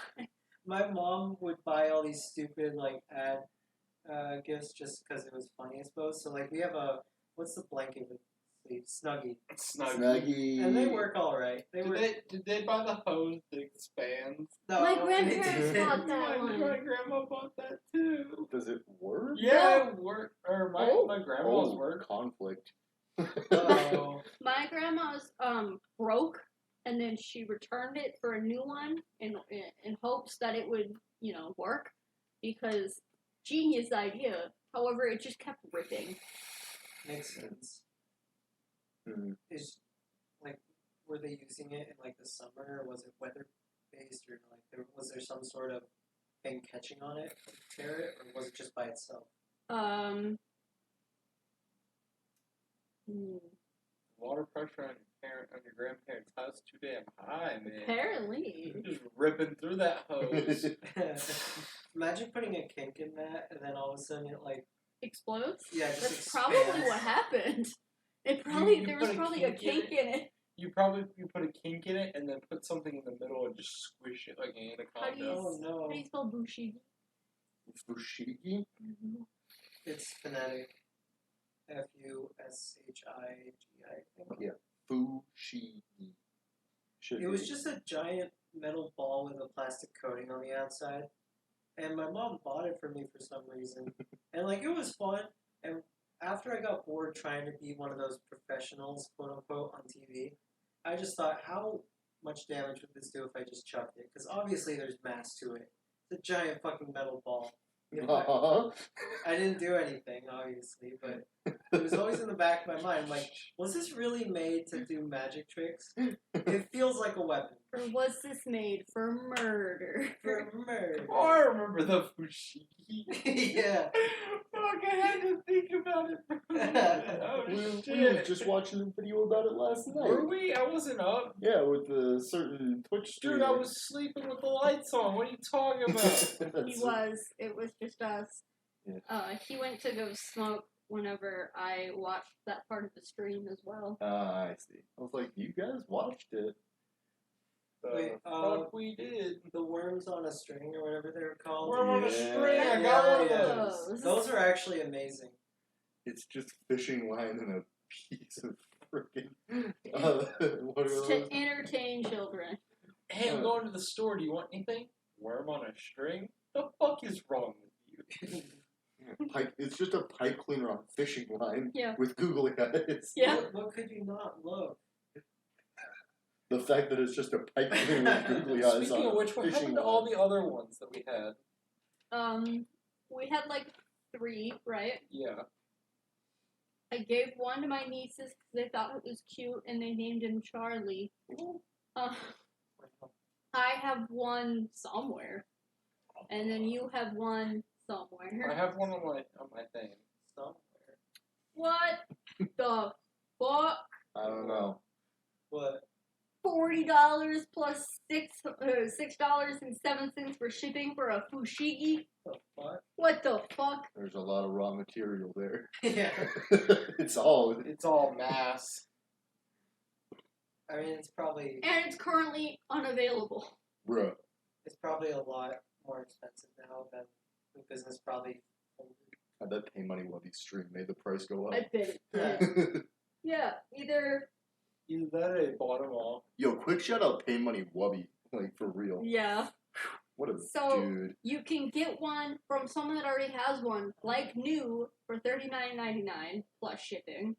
My mom would buy all these stupid like ad gifts just because it was funny, I suppose. So like we have what's the blanket with sleeves? Snuggie, Snuggie. and they work all right. Did they buy the hose that expands? No, My they grandparents didn't. bought that one. My grandma bought that too. Does it work? Yeah, it worked. Or Oh. my grandma's Oh, work. conflict. Oh. My grandma's broke, and then she returned it for a new one in hopes that it would, work, because genius idea. However, it just kept ripping. Makes sense. Hmm. Is like were they using it in like the summer, or was it weather based, or like was there some sort of thing catching on it to tear it, or was it just by itself? Water pressure on your grandparents' house too damn high, man. Apparently. You're just ripping through that hose. Imagine putting a kink in that, and then all of a sudden it like Explodes? yeah, just That's expands. probably what happened. It probably you there put was a probably a kink in kink in it. You put a kink in it and then put something in the middle and just squish it like an How do you, anaconda. Oh no, how do you spell bushi? Fushigi? it's phonetic. Fushigi, I think. Yeah. Fushigi. Should It was be. just a giant metal ball with a plastic coating on the outside. And my mom bought it for me for some reason. And like it was fun. And after I got bored trying to be one of those professionals, quote unquote, on TV, I just thought, how much damage would this do if I just chucked it? Because obviously there's mass to it. It's a giant fucking metal ball. You know, I didn't do anything, obviously, but it was always in the back of my mind. Like, was this really made to do magic tricks? It feels like a weapon. Or was this made for murder? For murder. Oh, I remember the fushigi. Yeah. Fuck, I had to think about it. Oh we were shit. just watching a video about it last night. Were we? I wasn't up. Yeah, with the certain Twitch streamer. Dude, I was sleeping with the lights on. What are you talking about? He was. It was just us. Yeah. He went to go smoke whenever I watched that part of the stream as well. I see. I was like, you guys watched it. Wait, Fuck, we did. the worms on a string or whatever they were called. Worm on a Yeah. string. I got one of Yeah. those. Those are actually amazing. It's just fishing line and a piece of freaking. What are It's those? to entertain children. Hey, I'm going to the store. Do you want anything? Worm on a string? The fuck is wrong with you? Pipe, it's just a pipe cleaner on fishing line Yeah. with googly eyes. Yeah. What could you not love? The fact that it's just a pipe cleaner with googly eyes Speaking on of which, what fishing happened to line. all the other ones that we had? We had like 3, right? Yeah. I gave one to my nieces because they thought it was cute and they named him Charlie. I have one somewhere, and then you have one somewhere. I have one on my thing. Somewhere. What the fuck? I don't know. What? $40 plus $6.07 for shipping for a fushigi? The fuck? What the fuck? There's a lot of raw material there. Yeah. It's all. It's all mass. I mean, it's probably And it's currently unavailable. Bruh. a lot more expensive now than the business probably. I bet Pay Money Wubby stream made the price go up. I bet it did. Yeah, either, Either that or they bought them all. Yo, quick shout out Pay Money Wubby. Like, for real. yeah. What a So- dude. You can get one from someone that already has one, like new, for $39.99 plus shipping.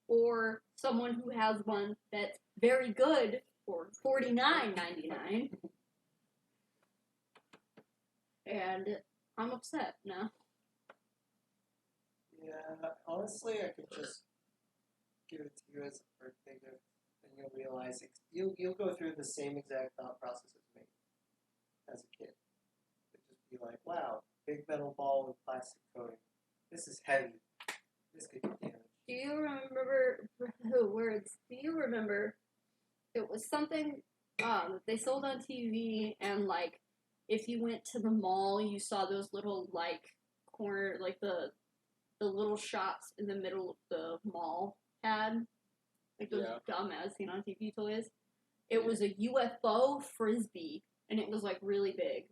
Or someone who has one that's very good for $49.99. And I'm upset now. Yeah, honestly, I could just give it to you as a birthday gift, and you'll realize you'll go through the same exact thought process as me as a kid. It'd just be like, wow, big metal ball with plastic coating. This is heavy. This could do damage. Do you remember words? Do you remember it was something that they sold on TV, and like if you went to the mall, you saw those little like corner, like the little shops in the middle of the mall had like those dumb as seen on TV toys. It was a UFO frisbee, and it was like really big.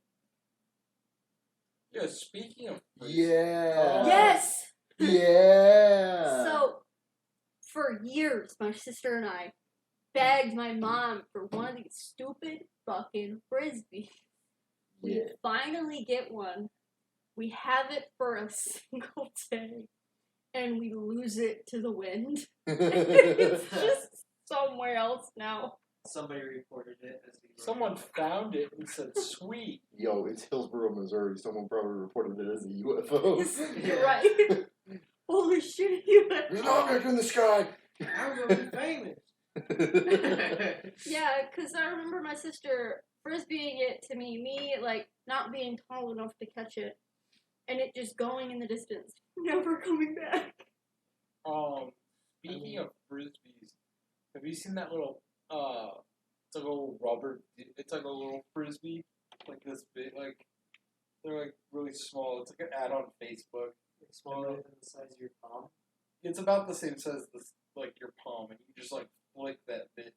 Yeah, speaking of... Yeah. Yes. Yeah. So, for years, my sister and I begged my mom for one of these stupid fucking frisbees. We Yeah. finally get one. We have it for a single day, and we lose it to the wind. It's just somewhere else now. Somebody reported it as the Someone found it and said, sweet. Yo, it's Hillsboro, Missouri. Someone probably reported it as a UFO. Yeah. Right? Holy shit, you There's an object in the sky. I'm gonna be famous. Yeah, because I remember my sister frisbeeing it to me, like, not being tall enough to catch it, and it just going in the distance, never coming back. Speaking of frisbees, have you seen that little, it's like a little rubber, it's like a little frisbee, like this big, like, they're like really small, it's like an ad on Facebook. Like smaller than the size of your palm. It's about the same size as, like, your palm, and you just, like, flick that bitch.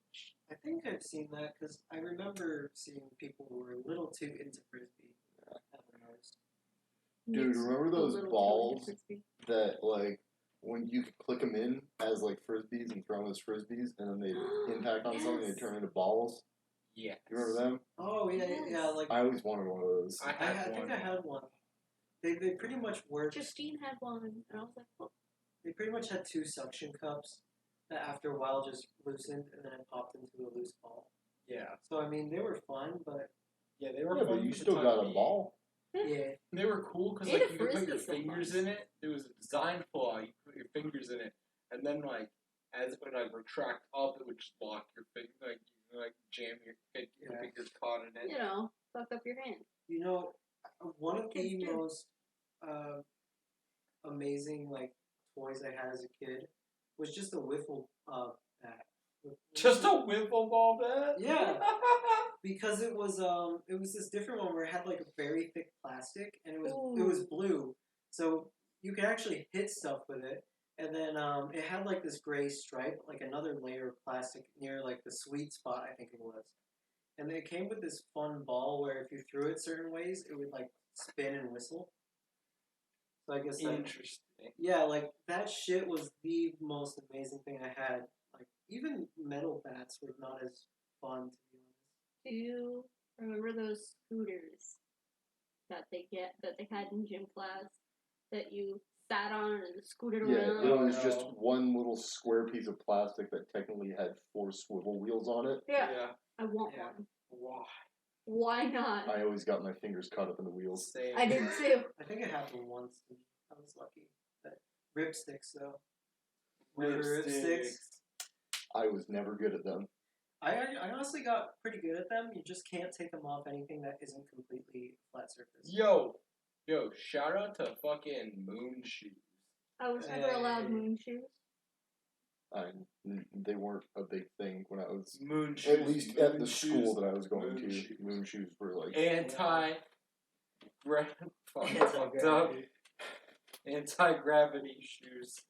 I think I've seen that because I remember seeing people who were a little too into frisbee. I don't know. Dude, remember A those little balls frisbee. that, like, when you could click them in as, like, frisbees and throw them as frisbees, and then they impact on something and Yes. they turn into balls? Yeah. You remember them? Oh yeah, Yes. yeah. Like I always wanted one of those. I had think one. I had one. They pretty much worked. Justine had one, and I was like, oh. They pretty much had 2 suction cups that after a while just loosened and then it popped into a loose ball. Yeah. So I mean they were fun, but Yeah, they were Yeah, fun but you at the still time got to a eat. ball. yeah. They were cool because Ate like a you could put your frisbee fingers sometimes. in it. There was a design flaw. You could put your fingers in it, and then like as it would like retract up, it would just lock your finger, like jam your Yeah. fingers caught in it. You know, fuck up your hand. You know, one of Kids the do. most amazing like toys I had as a kid was just a wiffle bat. Just a wiffle ball bat. Yeah. Because it was this different one where it had like a very thick plastic and it was Ooh. blue. So you could actually hit stuff with it. And then it had like this gray stripe, like another layer of plastic near like the sweet spot, I think it was. And it came with this fun ball where if you threw it certain ways, it would like spin and whistle. So I guess that, Interesting. yeah, like that shit was the most amazing thing I had. Like even metal bats were not as fun to be honest. Do you remember those scooters that they had in gym class that you sat on and scooted Yeah, around? it was no. just one little square piece of plastic that technically had 4 swivel wheels on it. Yeah. I want Yeah. one. Why? Why not? I always got my fingers caught up in the wheels. Same. I did too. I think it happened once. And I was lucky. But ripsticks though. Remember ripsticks? I was never good at them. I honestly got pretty good at them. You just can't take them off anything that isn't completely flat surface. Yo, shout out to fucking Moon Shoes. I was never allowed Hey. moon shoes. They weren't a big thing when I was, Moon Shoes. at least Moon at the school shoes, that I was going moon to. shoes. Moon shoes were like, anti-gravity shoes.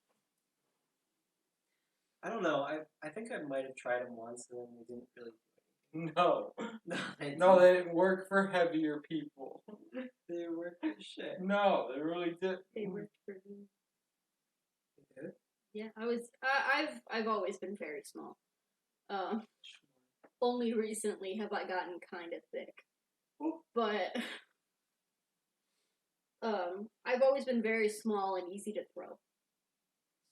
I don't know. I think I might have tried them once and then they didn't really No, No, they didn't work for heavier people. they were good shit. No, they really did. They worked for me. They did? Yeah, I've always been very small. Only recently have I gotten kind of thick. But I've always been very small and easy to throw.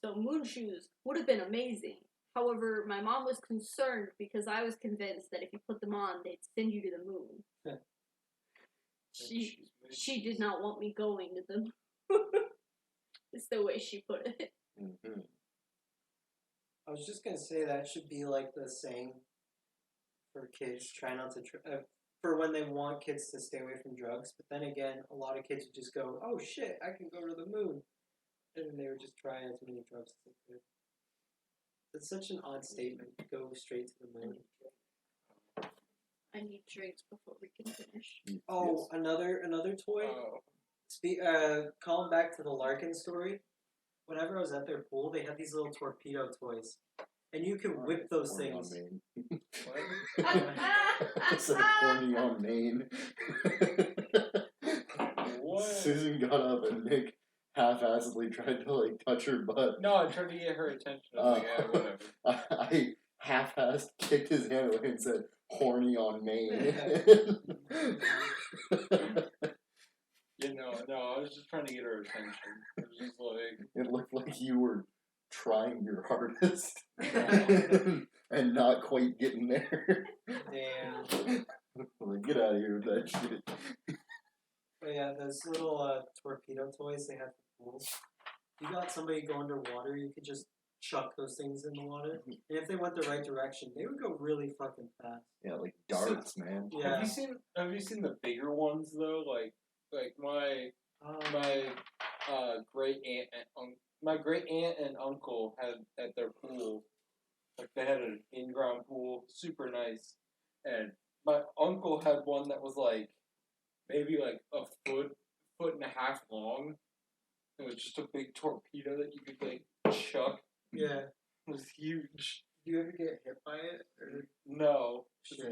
So moon shoes would have been amazing. However, my mom was concerned because I was convinced that if you put them on, they'd send you to the moon. She did not want me going to the moon. It's the way she put it. mm-hmm. I was just gonna say that should be like the saying for kids. Try not to for when they want kids to stay away from drugs. But then again, a lot of kids would just go, "Oh shit, I can go to the moon," and then they would just try as many drugs as they could. It's such an odd statement. Go straight to the moon. I need drinks before we can finish. Oh, another toy. Oh. Calling back to the Larkin story. Whenever I was at their pool, they had these little torpedo toys, and you could whip those Horny on things. Maine. What? It's like horny on Maine. What? Susan got up and Nick half-assedly tried to like touch her butt. No, I tried to get her attention. I was like, yeah, whatever. I half-assed kicked his hand away and said, "Horny on Maine." No, I was just trying to get her attention. It was just like, It looked like you were trying your hardest and not quite getting there. Damn. Like, get out of here with that shit. But yeah, those little torpedo toys they have for pools. You got somebody go underwater, you could just chuck those things in the water. And if they went the right direction, they would go really fucking fast. Yeah, like darts, man. Yeah. have you seen the bigger ones though? Like my great aunt and uncle had at their pool, like they had an in-ground pool, super nice, and my uncle had one that was like maybe like a foot and a half long. It was just a big torpedo that you could like chuck. Yeah. It was huge. Do you ever get hit by it? Or... No, Shit. it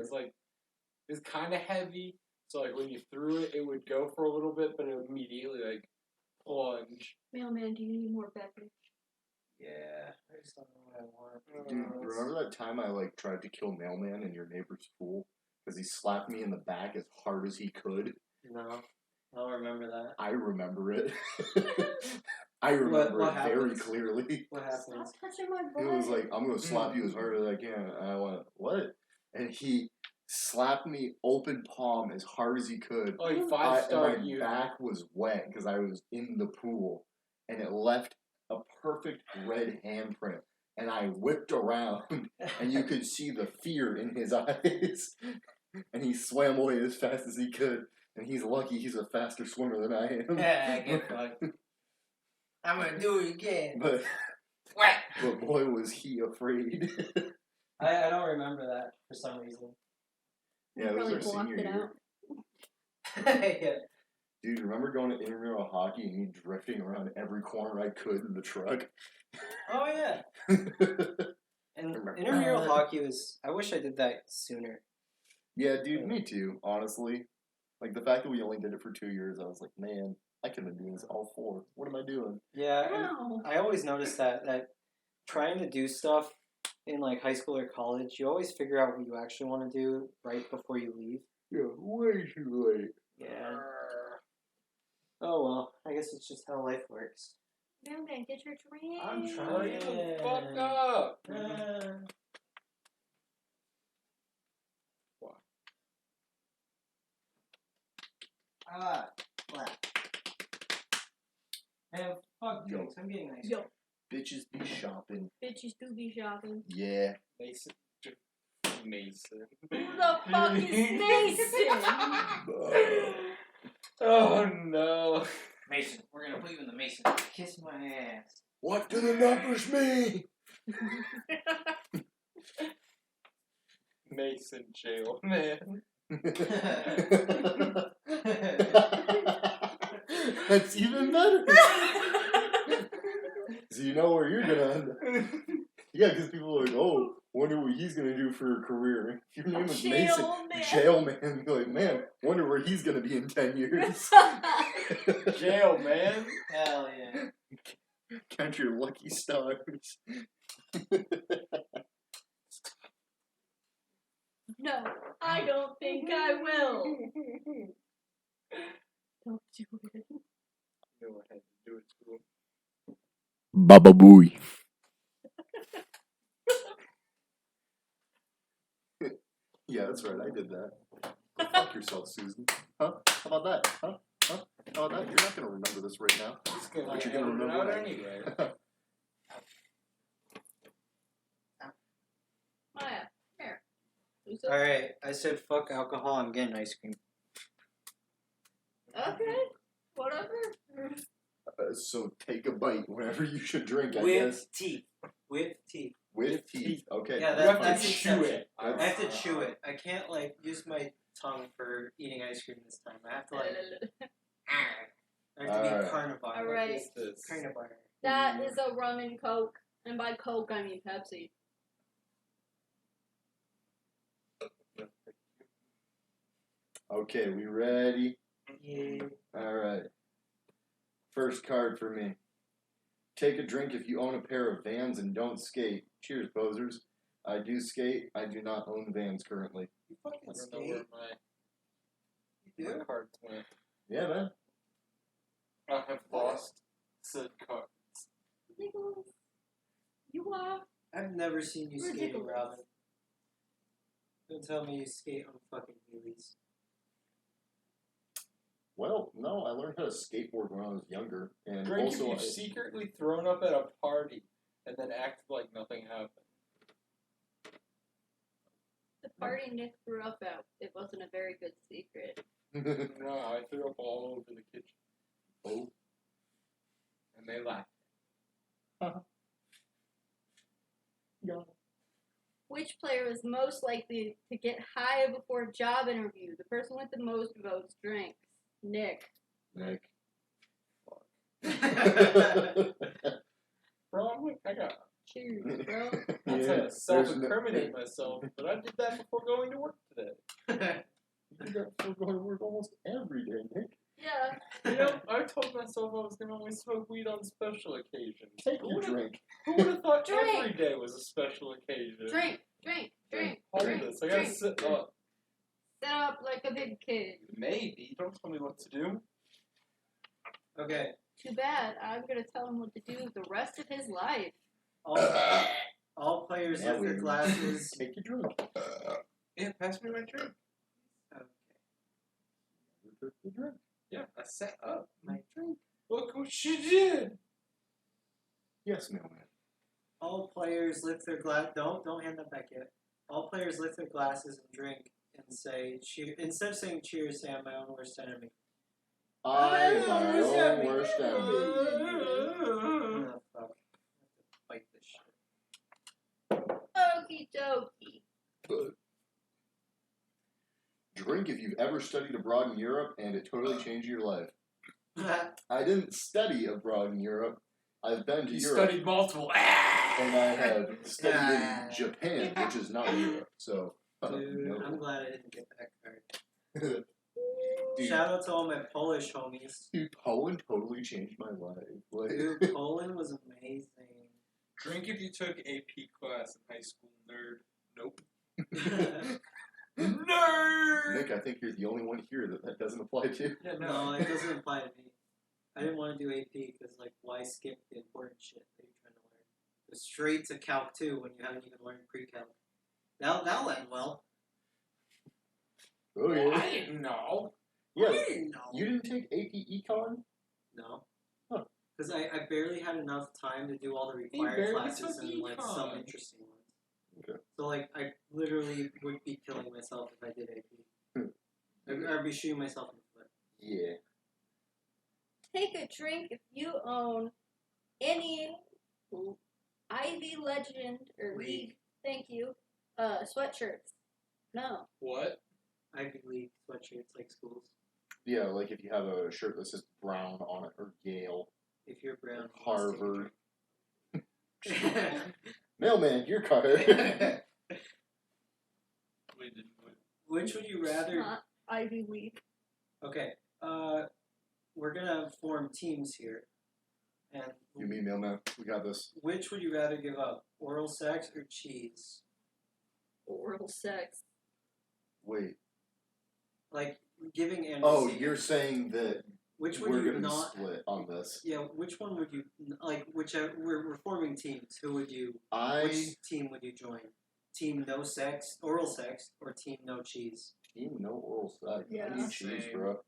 was kind of heavy. So like when you threw it, it would go for a little bit, but it would immediately like plunge. Mailman, do you need more beverage? Yeah, I just don't know what I want. Dude, remember that time I like tried to kill Mailman in your neighbor's pool because he slapped me in the back as hard as he could? No, I don't remember that. I remember it. I remember What it very happens? clearly. What Stop happens? touching my He butt. was like, "I'm gonna slap you as hard as I can." And I went, "What?" And he slapped me open palm as hard as he could. Oh, he And five-starred my you. back was wet because I was in the pool, and it left a perfect red handprint. And I whipped around, and you could see the fear in his eyes. And he swam away as fast as he could. And he's lucky he's a faster swimmer than I am. Yeah, get fucked. I'm gonna do it again. But boy, was he afraid. I don't remember that for some reason. Yeah, it was Probably our blocked senior it year. out. Yeah. Dude, remember going to intramural hockey and me drifting around every corner I could in the truck? Oh yeah. And Remember intramural that? hockey was. I wish I did that sooner. Yeah, dude, me too, honestly. Like, the fact that we only did it for 2 years, I was like, man, I could have been doing this all 4. What am I doing? Yeah, and Wow. I always noticed that trying to do stuff in like high school or college, you always figure out what you actually want to do right before you leave. Yeah, way too late. Yeah. Oh well, I guess it's just how life works. Mailman, get your drink. I'm Hurry trying. the fuck up! What? Man, fuck drinks. I'm getting ice Yo, Bitches be shopping. bitches do be shopping. Yeah. Mason. Mason. Who the fuck is Mason? Oh no. Mason, we're gonna put you in the Mason. Kiss my ass. What do the numbers mean? Mason jail, man. That's even better. So you know where you're gonna end up. Yeah, because people are like, oh, wonder what he's gonna do for a career. If your name was Mason, jail man. You're like, man, wonder where he's gonna be in 10 years. Jail, man. Hell yeah. Count your lucky stars. No, I don't think I will. Don't do it. No, I had to do it to him. Baba Booey. Yeah, that's right. I did that. Go fuck yourself, Susan. Huh? How about that? Huh? Huh? How about that? You're not gonna remember this right now. Just gonna But you're edit gonna it remember out when anyway. Maya, here. Alright, I said fuck alcohol, I'm getting ice cream. Okay, whatever. So take a bite whenever you should drink, I With guess. teeth. With teeth. With teeth. Okay. Yeah, You have that's to the chew exception. it. I have to chew it. I can't like use my tongue for eating ice cream this time. I have to like I have to be Alright. carnivore. Alright. What's this? Carnivore. That is a rum and coke, and by coke I mean Pepsi. Okay, we ready? Yeah. Alright. First card for me. Take a drink if you own a pair of Vans and don't skate. Cheers, posers. I do skate. I do not own Vans currently. You fucking I don't know where skate. my cards went. Yeah, man. I have lost said cards. Nicholas, you are. I've never seen you skating, Ridiculous. Robin. Don't tell me you skate on fucking wheelies. Well, no, I learned how to skateboard when I was younger. And Drink if also, you've secretly thrown up at a party and then acted like nothing happened. The party Nick threw up at, it wasn't a very good secret. No, I threw up all over the kitchen. Oh. And they laughed. Yeah. Which player is most likely to get high before a job interview? The person with the most votes drinks. Nick. Nick. Bro, I'm like, I got. Cheers, bro. I'm Yeah, trying to there's self-incriminate myself, but I did that before going to work today. You got to go to work almost every day, Nick. Yeah. You know, I told myself I was going to only smoke weed on special occasions. Take Who your would've- drink. Who would have thought Drink. every day was a special occasion? Drink, drink, drink. Hold drink, this. I gotta drink. sit up. Sit up like a big kid. Maybe. Don't tell me what to do. Okay. Too bad. I'm gonna tell him what to do the rest of his life. All players Yeah, lift their we- glasses. Take your drink. Yeah, pass me my drink. Okay. Take your drink. Yeah, I sat up. My drink. Look what she did. Yes, mailman. All players lift their glass. Don't hand them back yet. All players lift their glasses and drink and say cheer. Instead of saying cheers, say I'm my own worst enemy. I am my own worst enemy. Oh, fuck. I have to fight this shit. Okie dokie. Drink if you've ever studied abroad in Europe and it totally changed your life. I didn't study abroad in Europe. I've been to You Europe. studied multiple. And I have studied in Japan, which is not Europe. So, Dude, no. I'm glad I didn't get that card. Dude, Shout out to all my Polish homies. dude, Poland totally changed my life. Like, Dude, Poland was amazing. Drink if you took AP class in high school, nerd. Nope. Nick, Nerd! I think you're the only one here that doesn't apply to. Yeah, No, it doesn't apply to me. I didn't want to do AP because, like, why skip the important shit that you're trying to learn? Go straight to Calc 2 when you haven't even learned pre-Calc. That'll end well. Oh, Well, yeah. I didn't know. Yeah, I didn't know. you didn't take AP Econ? No. Huh. Because I barely had enough time to do all the required barely classes took and, like, some econ. interesting ones. Okay. So, like, I literally would be killing myself if I did AP. I'd be shooting myself in the foot. Yeah. Take a drink if you own any Ivy Legend or League. Thank you. Sweatshirts. No. What? Ivy League sweatshirts like schools. Yeah, like if you have a shirt that says Brown on it, or Yale, If you're brown, Harvard. you must take a drink. Mailman, your card. Wait, didn't win. Which would you It's rather? not Ivy League. Okay. We're gonna form teams here, and You mean Mailman? We got this. which would you rather give up? Oral sex or cheese? Oral sex. Wait. Like giving and Oh, receiving. you're saying that Which would we're you gonna not? split on this. Yeah. Which one would you like? We're forming teams. Who would you? I Which team would you join? Team no sex, oral sex, or team no cheese? team no oral sex. Yeah. I need cheese, Same. bro.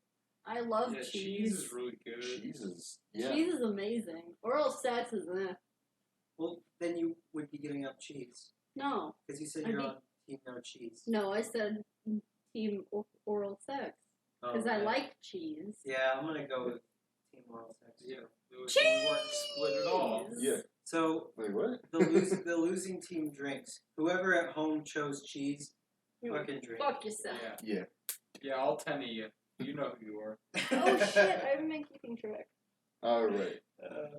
I love Yeah, cheese. cheese is really good. Cheese is yeah. Cheese is amazing. Oral sex is Well, then you would be giving up cheese no. because you said I'd you're be- on team no cheese. No, I said team oral sex Oh, because I okay. like cheese. Yeah, I'm gonna go with team oral sex. Yeah. Lewis, we weren't split at all. Cheese. Yeah. So Wait, what? the losing team drinks. Whoever at home chose cheese, You fucking drink. fuck yourself. Yeah. Yeah. Yeah, all 10 of you. You know who you are. Oh shit! I haven't been keeping track. All right. Uh,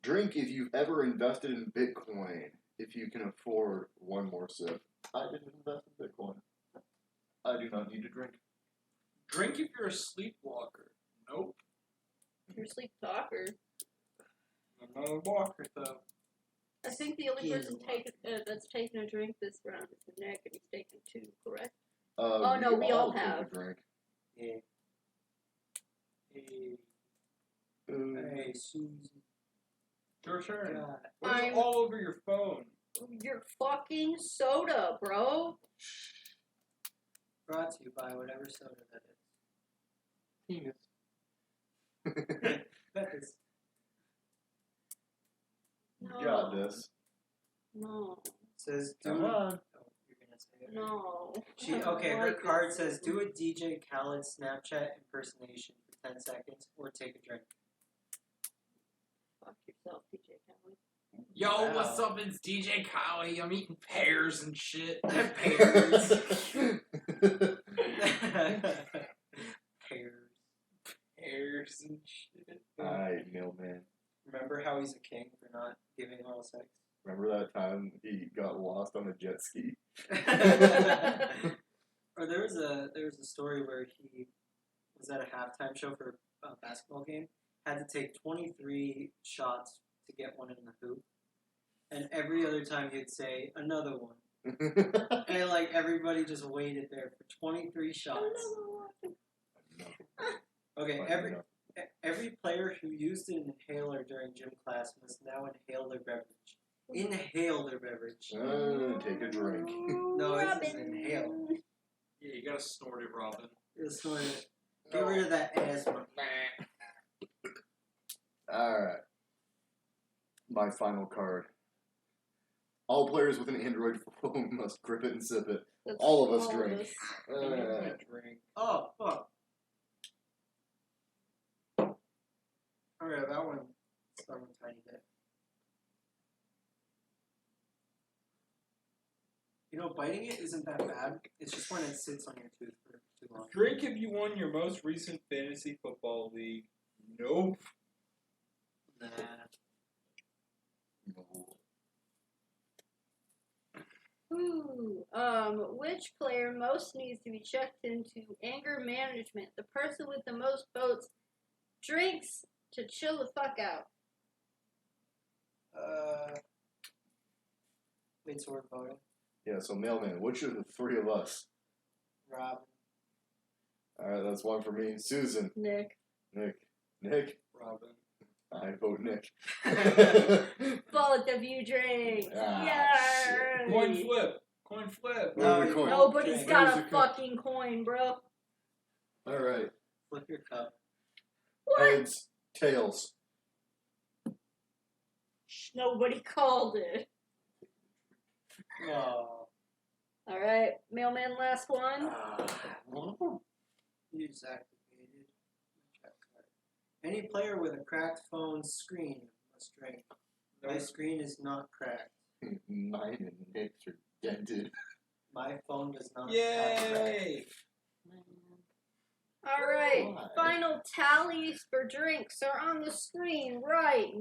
Drink if you've ever invested in Bitcoin. If you can afford one more sip. I didn't invest in Bitcoin. I do not need to drink. Drink if you're a sleepwalker. Nope. You're a sleep talker. I'm not a walker, though. I think the only He's person that's taken a drink this round is Nick, and he's taken 2, correct? Oh no, we all take have. a drink. yeah. Hey, Uh, hey, Susie. Your turn. God. What's I'm- all over your phone? Your fucking soda, bro. Brought to you by whatever soda that penis. is. That is. You No. got this. No. Says do. Come on. Oh, you're gonna say it. No. She I don't okay. Her like card this. says do a DJ Khaled Snapchat impersonation for 10 seconds or take a drink. Fuck yourself, DJ Kelly. Yo, Wow. what's up? It's DJ Kali. I'm eating pears and shit. Pears. Pears. Pears and shit. Alright, Mailman. Remember how he's a king for not giving oral sex? Remember that time he got lost on a jet ski? Or there was a story where he was at a halftime show for a basketball game, had to take 23 shots to get one in the hoop, and every other time he'd say another one, and like everybody just waited there for 23 shots. Okay, every player who used an inhaler during gym class must now inhale their beverage. Inhale their beverage. Take a drink. No, this is inhale. Yeah, you gotta snort it, Robin. It's sort of get rid of that asthma. Alright. My final card. All players with an Android phone must grip it and sip it. That's All of us all drink. us. Drink. Oh fuck! Oh yeah, that one stung a tiny bit. You know, biting it isn't that bad. It's just when it sits on your tooth for too long. Drink if you won your most recent fantasy football league. Nope. Nah. No. Ooh, which player most needs to be checked into anger management? The person with the most votes drinks to chill the fuck out. Wait, so we're voting. Yeah, so mailman, which of the three of us? Rob. Alright, that's one for me. Susan. Nick. Nick. Nick? Robin. I vote Nick. Both of you drink. Ah, Yay! Coin flip. Coin flip. Where's the No, coin? Nobody's Drink. got Where's a the coin? fucking coin, bro. Alright. Flip your cup. What? Heads, tails. Nobody called it. Oh. Alright, mailman, last one. Use activated. Any player with a cracked phone screen must drink. My screen is not cracked. Mine and Nick's are dented. My phone does not have cracked. Yay! Alright, Why? final tallies for drinks are on the screen right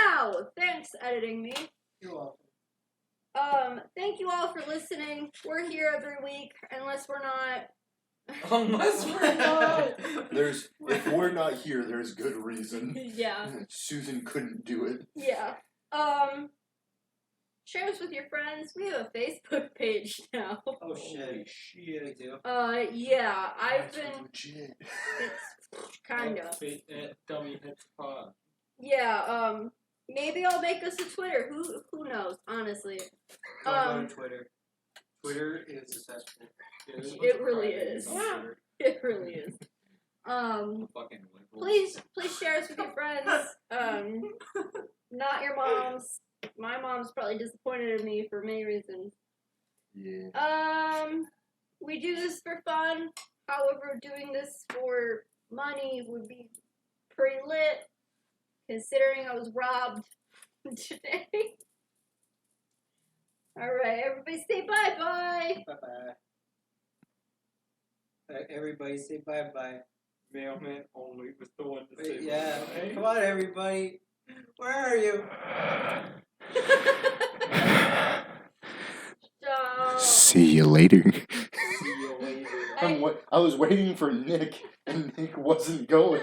now. Thanks, editing me. You're welcome. Thank you all for listening. We're here every week, unless we're not. Unless we're not. If we're not here, there's good reason. Yeah, Susan couldn't do it. yeah. Share us with your friends. We have a Facebook page now. Oh Holy shit. shit. We do. Yeah, I've That's been. legit. It's kind of. Dummy hits pod. Yeah, maybe I'll make us a Twitter. Who knows, honestly. Don't go to Twitter. Twitter is successful. It really is. It really is. Fucking liberals. Please share us with your friends. Not your moms. My mom's probably disappointed in me for many reasons. Yeah. We do this for fun. However, doing this for money would be pretty lit, considering I was robbed today. Alright, everybody say bye-bye. Bye-bye. Everybody say bye-bye. Mailman only was the one to say Wait, yeah. bye. Come on, everybody. Where are you? Stop. See you later. See you later. I was waiting for Nick, and Nick wasn't going.